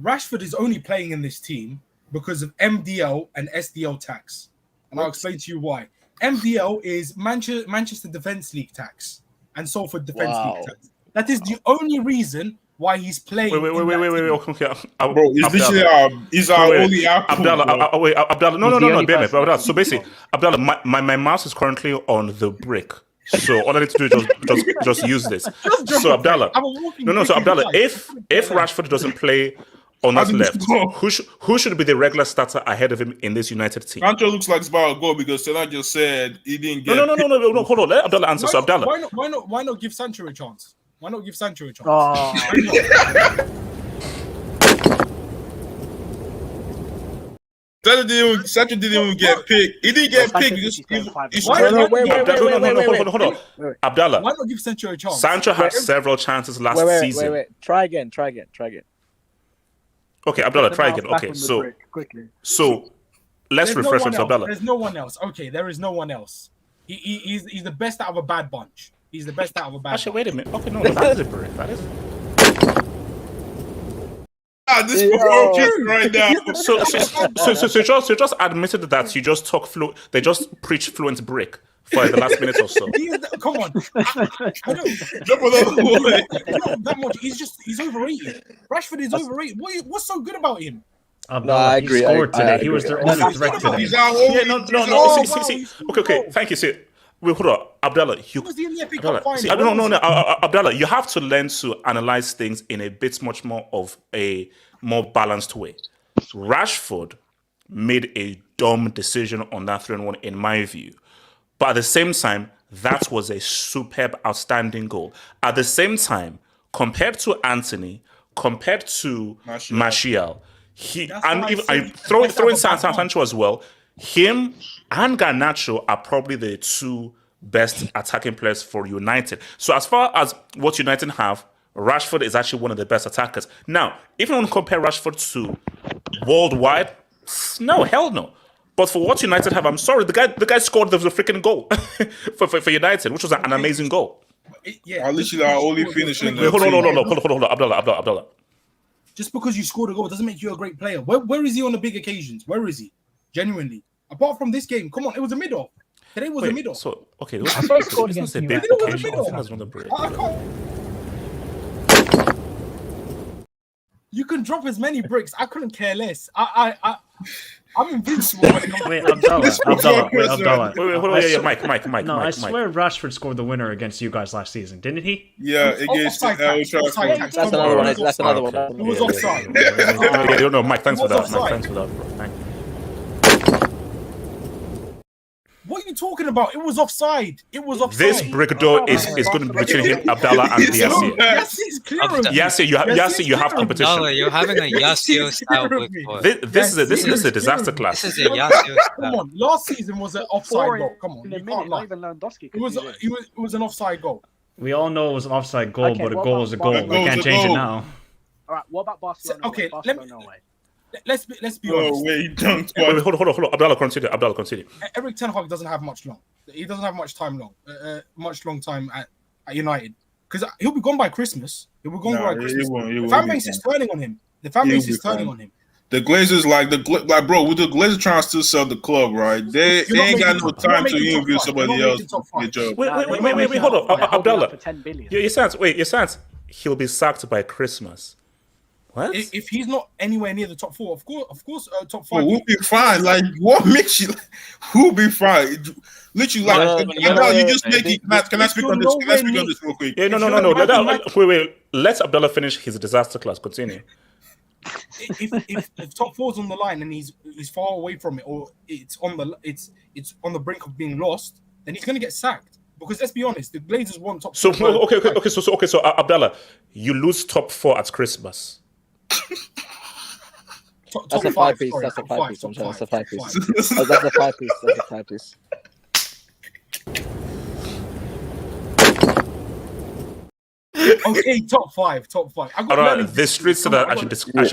Rashford is only playing in this team because of MDL and SDL tax, and I'll explain to you why. MDL is Manchester Defence League tax and Salford Defence League tax. That is the only reason why he's playing. Wait. Okay. Bro, he's our only output. Abdallah. No. Abdallah. So basically, Abdallah, my mouse is currently on the brick. So all I need to do is just use this. So Abdallah, So Abdallah, if Rashford doesn't play on that left, who should be the regular starter ahead of him in this United team? Sancho looks like it's about to go because Stella just said he didn't get. No. Hold on. Let Abdallah answer. So Abdallah, why not give Sancho a chance? Why not give Sancho a chance? Sancho didn't even get picked. He didn't get picked. Hold on. Abdallah, why not give Sancho a chance? Sancho had several chances last season. Wait. Try again. Okay, Abdallah, try again. Okay, so let's refresh on Abdallah. There's no one else. Okay, there is no one else. He's the best out of a bad bunch. He's the best out of a bad bunch. Wait a minute. Okay, no, that is a brick. That is. This is right now. So just admitted that you just talk they just preach fluent brick for the last minute or so. Come on, I don't that much. He's overrated. Rashford is overrated. What's so good about him? No, I agree. He scored today. He was their only threat today. See. Okay. Thank you. See, wait, hold on, Abdallah. Abdallah, you have to learn to analyze things in a bit much more of a more balanced way. Rashford made a dumb decision on that 3-1 in my view. But at the same time, that was a superb, outstanding goal. At the same time, compared to Anthony, compared to Martial, I throw in Sancho as well. Him and Garnacho are probably the two best attacking players for United. So as far as what United have, Rashford is actually one of the best attackers. Now, if you want to compare Rashford to worldwide, no, hell no. But for what United have, I'm sorry, the guy scored the freaking goal for United, which was an amazing goal. Yeah, literally our only finishing. Hold on, Abdallah. Just because you scored a goal doesn't make you a great player. Where is he on the big occasions? Where is he? Genuinely. Apart from this game, come on, it was a mid-off. Today was a mid-off. So, okay, it was a big occasion. You can drop as many bricks. I couldn't care less. I'm invincible when it comes Wait, Abdallah. Wait, Mike. No, I swear Rashford scored the winner against you guys last season, didn't he? Yeah, against That's another one. It was offside. No, Mike, thanks for that. Thanks for that, bro. Thank you. What are you talking about? It was offside. This brick door is going to be between him, Abdallah, and Yassir. Yassir, you have competition. Abdallah, you're having a Yassir style brick door. This is a disaster class. This is a Yassir style. Come on, last season was an offside goal. Come on, you can't lie. It was an offside goal. We all know it was an offside goal, but a goal is a goal. We can't change it now. All right, what about Barcelona? Okay, let's be honest. Wait, hold on. Abdallah, continue. Eric Ten Hag doesn't have much long. He doesn't have much long time at United because he'll be gone by Christmas. He'll be gone by Christmas. The fan base is turning on him. The Glazers, bro, with the Glazers trying to still sell the club, right? They ain't got no time to interview somebody else to get job. Wait, hold on, Abdallah. Your sense, he'll be sacked by Christmas. What? If he's not anywhere near the top four, of course, top five. We'll be fine. Like, what makes you? Who'll be fine? Literally, you just make it. Can I speak on this? Can I speak on this real quick? Yeah, no. Wait. Let Abdallah finish his disaster class. Continue. If top four's on the line and he's far away from it, or it's on the brink of being lost, then he's gonna get sacked. Because let's be honest, the Glazers want top. So So Abdallah, you lose top 4 at Christmas. That's a 5-piece. That's a 5-piece. That's a 5-piece. Okay, top five. I got Alright, the streets said that I should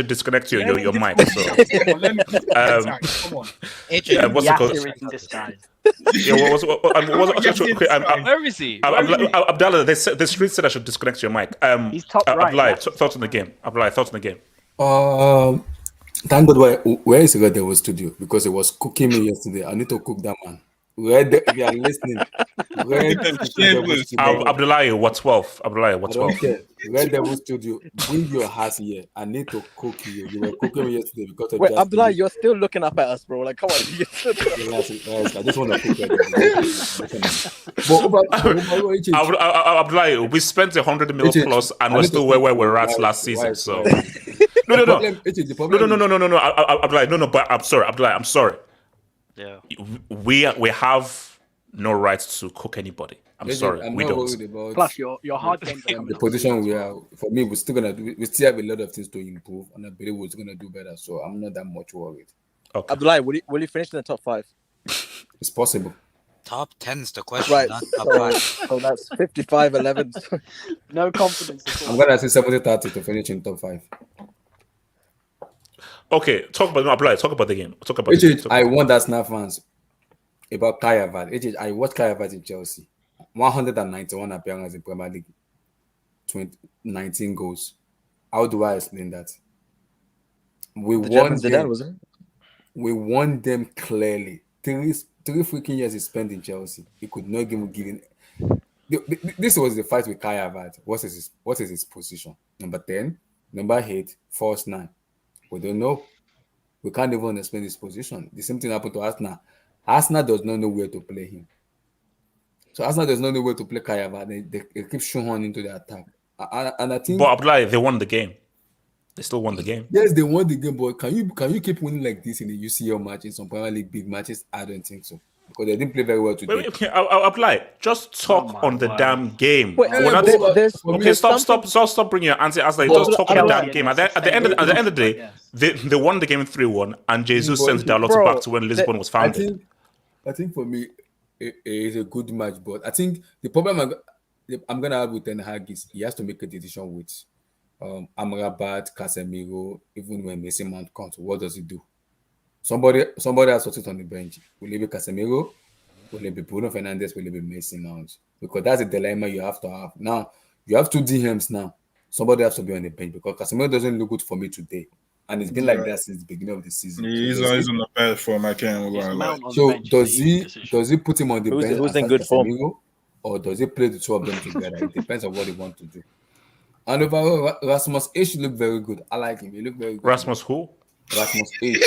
disconnect your mic. So, Come on, learning difficulties. Come on. what's it called? in disguise. Yeah, Where is he? Abdallah, the streets said I should disconnect your mic. He's top right. Abdullah, thoughts on the game. Abdullah, thoughts on the game. Thank God where is Red Devil Studio? Because it was cooking me yesterday. I need to cook that man. If you are listening, Abdullah, what's 12? Abdullah, what's 12? Red Devil Studio, bring your house here. I need to cook you. You were cooking me yesterday because of Wait, Abdullah, you're still looking up at us, bro. Like, come on. I just want to cook it. Abdullah, we spent 100 million plus and we're still where we were at last season. So no. Abdullah, no. But I'm sorry, Abdullah. I'm sorry. Yeah, we have no right to cook anybody. I'm sorry, we don't. Plus, your hard game. The position we are, for me, we still have a lot of things to improve, and I believe we're gonna do better. So I'm not that much worried. Okay. Abdullah, will you finish in the top 5? It's possible. Top 10's the question, right? Not top 5. So that's 55-11. No confidence at all. I'm gonna say 70-30 to finish in top 5. Okay, talk about the game. I want that snap fans about Kai Havertz. I watched Kai Havertz in Chelsea. 191 appearances in Premier League, 19 goals. How do I explain that? We won them clearly. Three freaking years he spent in Chelsea. He could not give him. This was the fight with Kai Havertz. What is his position? Number 10, number 8, false 9. We don't know. We can't even explain his position. The same thing happened to Arsenal. Arsenal does not know where to play him. So Arsenal does not know where to play Kai Havertz. They keep showing into the attack. And I think, but Abdullah, they won the game. They still won the game. Yes, they won the game, but can you keep winning like this in the UCL matches, some Premier League big matches? I don't think so. Because they didn't play very well today. Wait, Abdullah, just talk on the damn game. Wait, stop bringing your answer as like just talk on the damn game. At the end of the day, they won the game 3-1, and Jesus sent Dalot back to when Lisbon was founded. I think for me, it is a good match, but I think the problem I'm gonna have with Ten Hag is he has to make a decision with Amrabat, Casemiro, even when Mason Mount comes. What does he do? Somebody has to sit on the bench. Will it be Casemiro? Will it be Bruno Fernandes? Will it be Mason Mount? Because that's a dilemma you have to have. Now, you have 2 DMs now. Somebody has to be on the bench because Casemiro doesn't look good for me today. And it's been like that since the beginning of the season. He's on the bad form. I can't lie. So does he put him on the bench? Who's in good form? Or does he play the 2 of them together? It depends on what he wants to do. And overall, Rasmus H looked very good. I like him. He looked very good. Rasmus who? Rasmus H.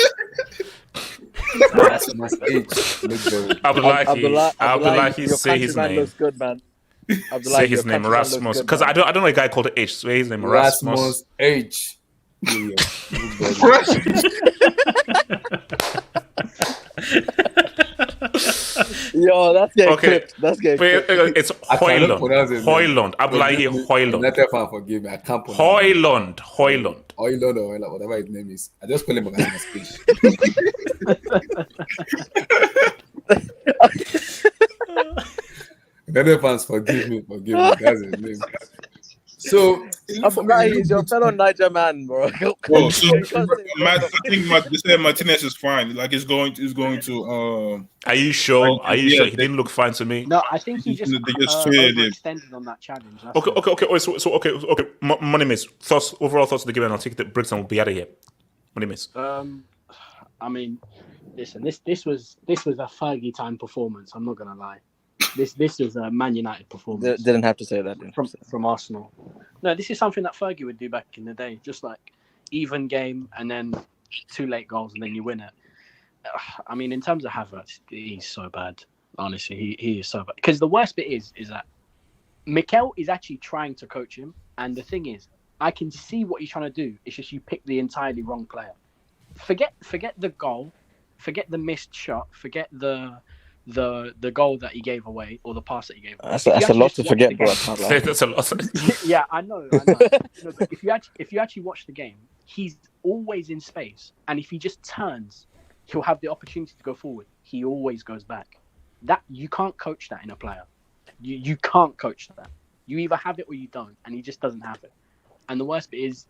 Rasmus H looked very good. Abdullahi, say his name. Looks good, man. Say his name, Rasmus. Because I don't know a guy called H. Say his name, Rasmus H. Yo, that's getting clipped. That's getting clipped. It's Højlund. Abdullahi Højlund. Let fan forgive me. I can't pronounce Højlund. Højlund or whatever his name is. I just call him Rasmus H. Let fans forgive me. That's his name. So he's your fellow Niger man, bro. I think they said Martinez is fine. Like he's going to. Are you sure? Are you sure? He didn't look fine to me. No, I think he just overextended on that challenge. Okay. So Money Miss, overall thoughts of the game, and I'll take the bricks and we'll be out of here. Money Miss. I mean, listen, this was a Fergie time performance. I'm not gonna lie. This was a Man United performance. Didn't have to say that from Arsenal. No, this is something that Fergie would do back in the day. Just like even game and then 2 late goals and then you win it. I mean, in terms of Havertz, he's so bad. Honestly, he is so bad. Because the worst bit is that Mikel is actually trying to coach him, and the thing is, I can see what he's trying to do. It's just you pick the entirely wrong player. Forget the goal, forget the missed shot, forget the goal that he gave away or the pass that he gave away. That's a lot to forget, bro. That's a lot. Yeah, I know. No, but if you actually watch the game, he's always in space, and if he just turns, he'll have the opportunity to go forward. He always goes back. That you can't coach that in a player. You can't coach that. You either have it or you don't, and he just doesn't have it. And the worst bit is,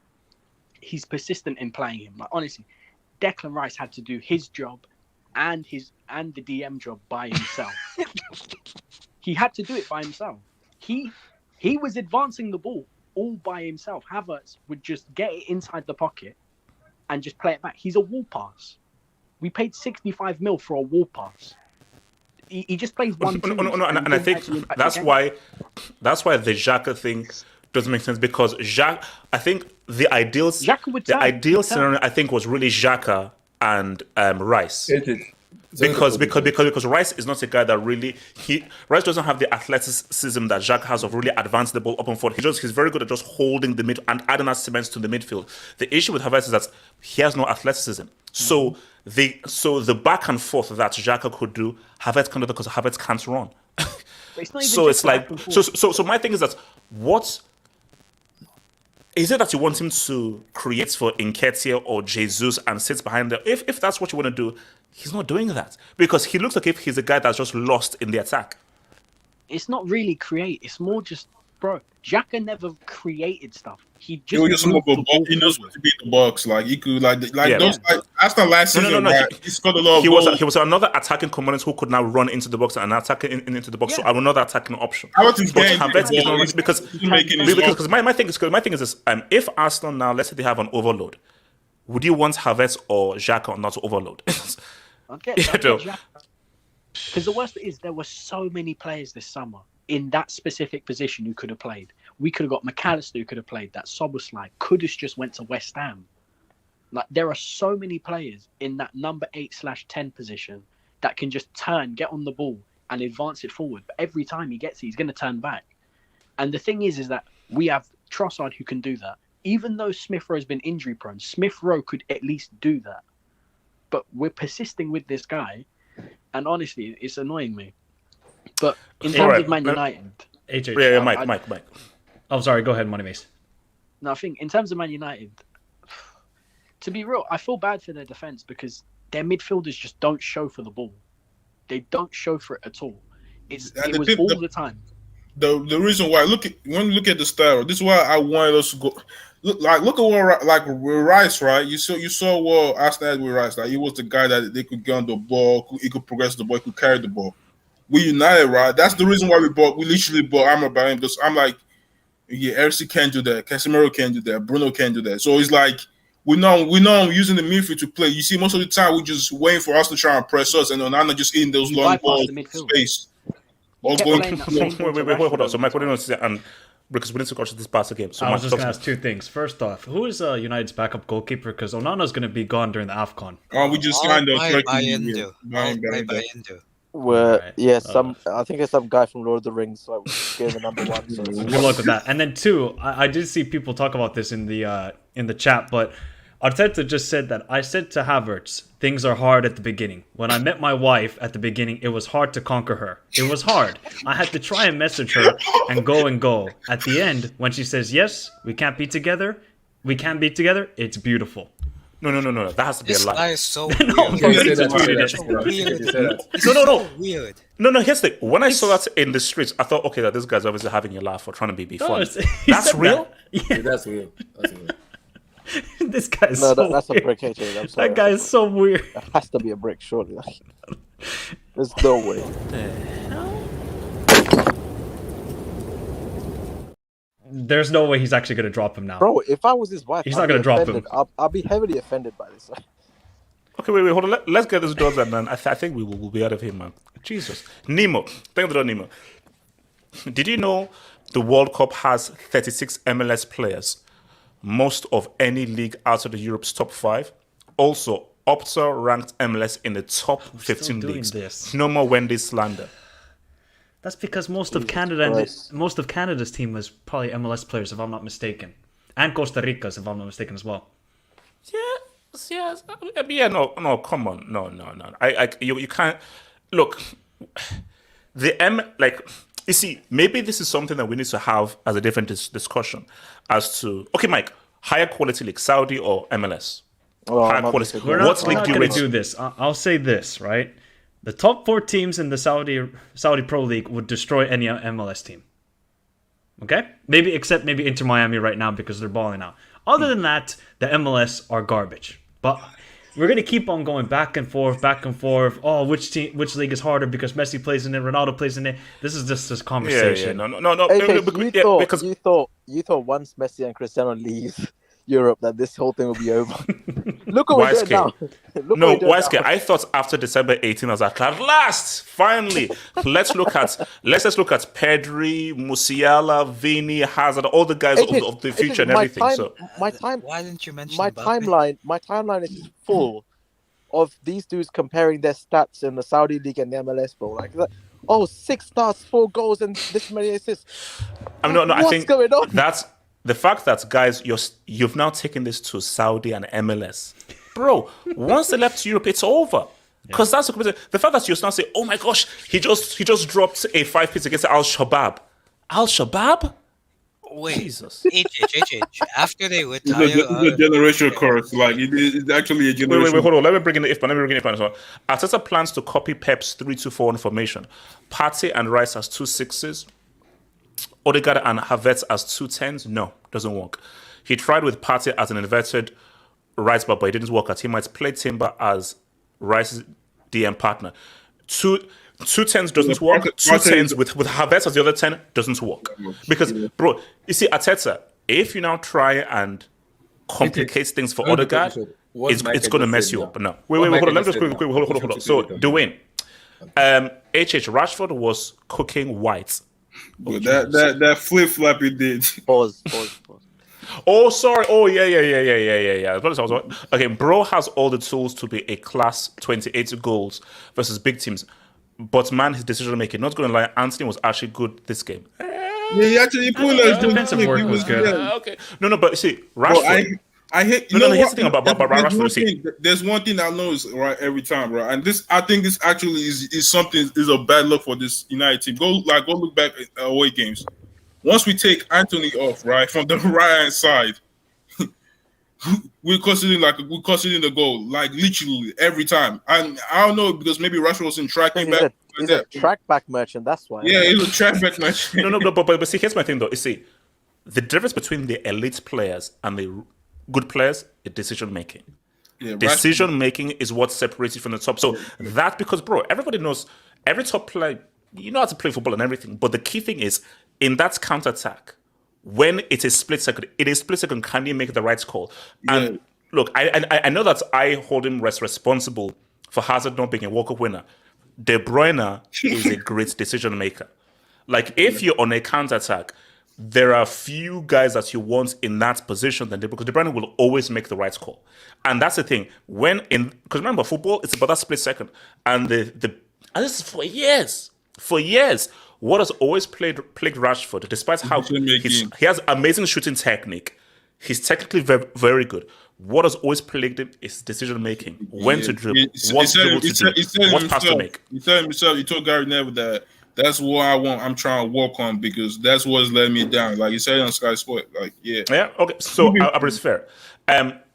he's persistent in playing him. Like honestly, Declan Rice had to do his job and the DM job by himself. He had to do it by himself. He was advancing the ball all by himself. Havertz would just get it inside the pocket and just play it back. He's a wall pass. We paid 65 mil for a wall pass. He just plays one. And I think that's why the Xhaka thing doesn't make sense, because I think the ideal scenario I think was really Xhaka and Rice. Because Rice is not a guy that really Rice doesn't have the athleticism that Xhaka has of really advancing the ball up and forward. He's very good at just holding the mid and adding that cement to the midfield. The issue with Havertz is that he has no athleticism. So the back and forth that Xhaka could do, Havertz can't do because Havertz can't run. So it's like so my thing is that what is it that you want him to create for Nketiah or Jesus and sits behind them? If that's what you want to do, he's not doing that, because he looks like if he's a guy that's just lost in the attack. It's not really create. It's more just, bro, Xhaka never created stuff. He knows what to be in the box. Like he could after last season, he scored a lot of goals. He was another attacking component who could now run into the box and attack into the box. So another attacking option. Because my thing is this: if Arsenal now, let's say they have an overload, would you want Havertz or Xhaka not to overload? Because the worst bit is there were so many players this summer in that specific position who could have played. We could have got McAllister who could have played that. Szoboszlai. Kudus just went to West Ham. Like, there are so many players in that number 8/10 position that can just turn, get on the ball and advance it forward. But every time he gets it, he's going to turn back. And the thing is that we have Trossard who can do that. Even though Smith Rowe has been injury prone, Smith Rowe could at least do that. But we're persisting with this guy. And honestly, it's annoying me. But in terms of Man United... Mike. Oh, sorry. Go ahead, Moneymace. No, I think in terms of Man United, to be real, I feel bad for their defence because their midfielders just don't show for the ball. They don't show for it at all. It was all the time. The reason why, when you look at the style, this is why I wanted us to go. Look at what with Rice, right? You saw what Arsenal had with Rice. Like, he was the guy that they could get on the ball, he could progress the ball, he could carry the ball. We United, right? That's the reason why we literally bought Amrabat, because I'm like, yeah, RC can't do that, Casemiro can't do that, Bruno can't do that. So it's like we know using the midfield to play. You see, most of the time we just waiting for us to try and press us, and Onana just eating those long balls in space. Wait, hold on. So Mike, what do you know to say? And because we need to watch this Barca game. So I was just going to ask two things. First off, who is United's backup goalkeeper? Because Onana's going to be gone during the AFCON. We just signed I think it's some guy from Lord of the Rings. So gave the number one. So good luck with that. And then two, I did see people talk about this in the chat, but Arteta just said that I said to Havertz, things are hard at the beginning. When I met my wife at the beginning, it was hard to conquer her. It was hard. I had to try and message her and go. At the end, when she says, yes, we can't be together, it's beautiful. No. That has to be a lie. This guy is so weird. Weird. No, here's the thing. When I saw that in the streets, I thought, okay, that this guy's obviously having a laugh or trying to be funny. That's real? Yeah, that's real. This guy is that's a brick, AJ. I'm sorry. That guy is so weird. It has to be a brick, surely. There's no way. There's no way he's actually going to drop him now. Bro, if I was his wife, he's not going to drop him. I'll be heavily offended by this. Okay, wait, hold on. Let's get this done, and then I think we will be out of here, man. Jesus. Nemo. Thank you, Nemo. Did you know the World Cup has 36 MLS players? Most of any league outside of Europe's top 5. Also, Opta ranked MLS in the top 15 leagues. This. No more Wendy slander. That's because most of Canada's team was probably MLS players, if I'm not mistaken, and Costa Rica's, if I'm not mistaken, as well. No, come on, no. You can't look. You see, maybe this is something that we need to have as a different discussion as to, okay, Mike, higher quality league, Saudi or MLS? Higher quality. What league do you rate? Do this. I'll say this, right? The top 4 teams in the Saudi Pro League would destroy any MLS team. Okay? Except maybe Inter Miami right now because they're balling out. Other than that, the MLS are garbage. But we're going to keep on going back and forth. Oh, which league is harder because Messi plays in it, Ronaldo plays in it. This is just this conversation. No. You thought once Messi and Cristiano leave Europe that this whole thing will be over. Look what we're doing now. I thought after December 18, I was like, at last, finally, let's just look at Pedri, Musiala, Vini, Hazard, all the guys of the future and everything. Why didn't you mention my Mbappe? My timeline is full of these dudes comparing their stats in the Saudi League and the MLS, bro. Like, 6 starts, 4 goals, and this many assists. I think going on? That's the fact that, guys, you've now taken this to Saudi and MLS. Bro, once they left Europe, it's over. Because that's the fact that you now say, oh my gosh, he just dropped a 5-piece against Al Shabab. Al Shabab? Wait, Jesus. HH. After they retire, it's a generational curse. Like it's actually a generation. Wait, hold on. Let me bring in the if. Let me bring in the if. Well. Arteta plans to copy Pep's 3-2-4 formation. Partey and Rice as 2 6s. Odegaard and Havertz as 2 10s. No, doesn't work. He tried with Partey as an inverted right back, but it didn't work out. He might play Timber as Rice's DM partner. 2 10s doesn't work. 2 10s with Havertz as the other 10 doesn't work. Because, bro, you see, Arteta, if you now try and complicate things for Odegaard, it's going to mess you up. No. Wait, hold on. Let me just quickly, hold on. So, Dwayne, Rashford was cooking white. That flip flop he did. Pause. Oh, sorry. Oh, yeah. Okay, bro has all the tools to be a class 28 goals versus big teams. But man, his decision making, not going to lie, Anthony was actually good this game. Yeah, he actually pulled us. Defensive work was good. Okay. No, but see, Rashford. I hate. Here's the thing about Rashford. There's one thing I know is right every time, right? And I think this actually is something is a bad luck for this United team. Go look back at away games. Once we take Anthony off, right, from the right hand side, we're considering the goal, like literally every time. And I don't know because maybe Rashford wasn't tracking back. He's a track back merchant. That's why. Yeah, he's a track back merchant. No, but see, here's my thing though. You see, the difference between the elite players and the good players is decision making. Yeah, decision making is what separates you from the top. So that because, bro, everybody knows every top player. You know how to play football and everything, but the key thing is in that counter attack. When it is split second, can you make the right call? And look, I know that I hold him responsible for Hazard not being a World Cup winner. De Bruyne is a great decision maker. Like, if you're on a counter attack, there are few guys that you want in that position because De Bruyne will always make the right call. And that's the thing. Because remember, football, it's about that split second. And and this is for years. What has always plagued Rashford, despite how he has amazing shooting technique, he's technically very, very good. What has always plagued him is decision making. When to dribble, what dribble to do, what pass to make. He said himself, he told Gary Neville that that's what I'm trying to work on because that's what's letting me down. Like he said on Sky Sport, like yeah. Okay, so it's fair.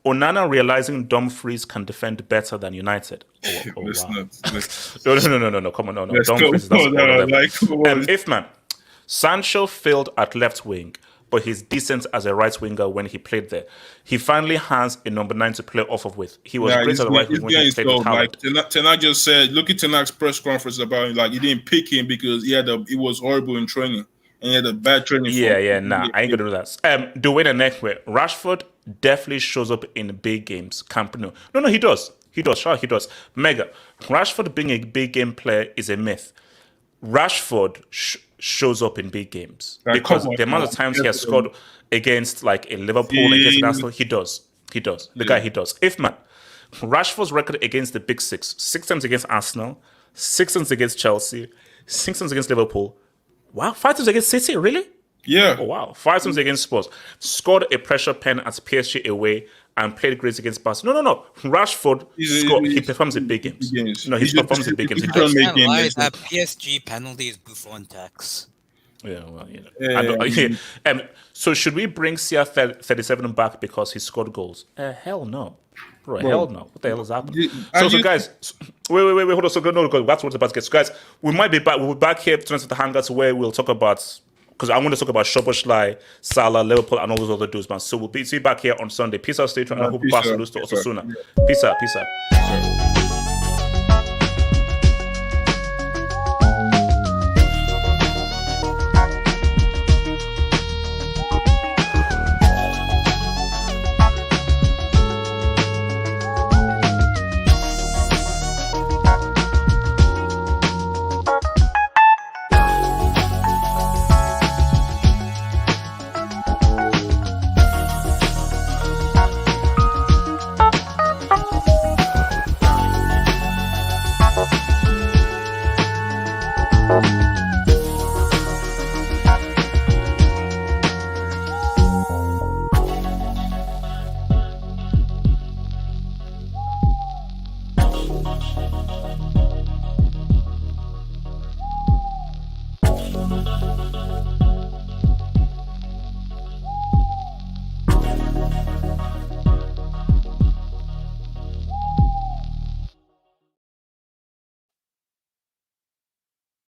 Onana realizing Dumfries can defend better than United. Wow. No. Come on, no. Dumfries is not if man, Sancho failed at left wing, but he's decent as a right winger when he played there. He finally has a number 9 to play off of with. He was great as a right wing when he played with Haaland. Like Tenak just said, look at Tenak's press conference about him, like he didn't pick him because he was horrible in training. And he had a bad training. I ain't gonna do that. Dwayne and Nekwe, Rashford definitely shows up in big games. Camp Nou. No, he does. Sure, he does. Mega. Rashford being a big game player is a myth. Rashford shows up in big games because the amount of times he has scored against like a Liverpool, against Arsenal, he does. The guy, he does. If man, Rashford's record against the big 6 times against Arsenal, 6 times against Chelsea, 6 times against Liverpool. Wow, 5 times against City, really? Yeah. Oh, wow. 5 times against Spurs. Scored a pressure pen at PSG away and played great against Barcelona. No. Rashford he performs in big games. No, he performs in big games. He does. That PSG penalty is Buffon tax. Yeah, well, so should we bring CR37 back because he scored goals? Hell no. Bro, hell no. What the hell is happening? So guys, wait, hold on. So no, that's what's about to get. So guys, we might be back. We'll be back here to the Hangouts where we'll talk about because I want to talk about Szoboszlai, Salah, Liverpool, and all those other dudes, man. So we'll see you back here on Sunday. Peace out, stay tuned, and I hope Barca lose to Osasuna. Peace out.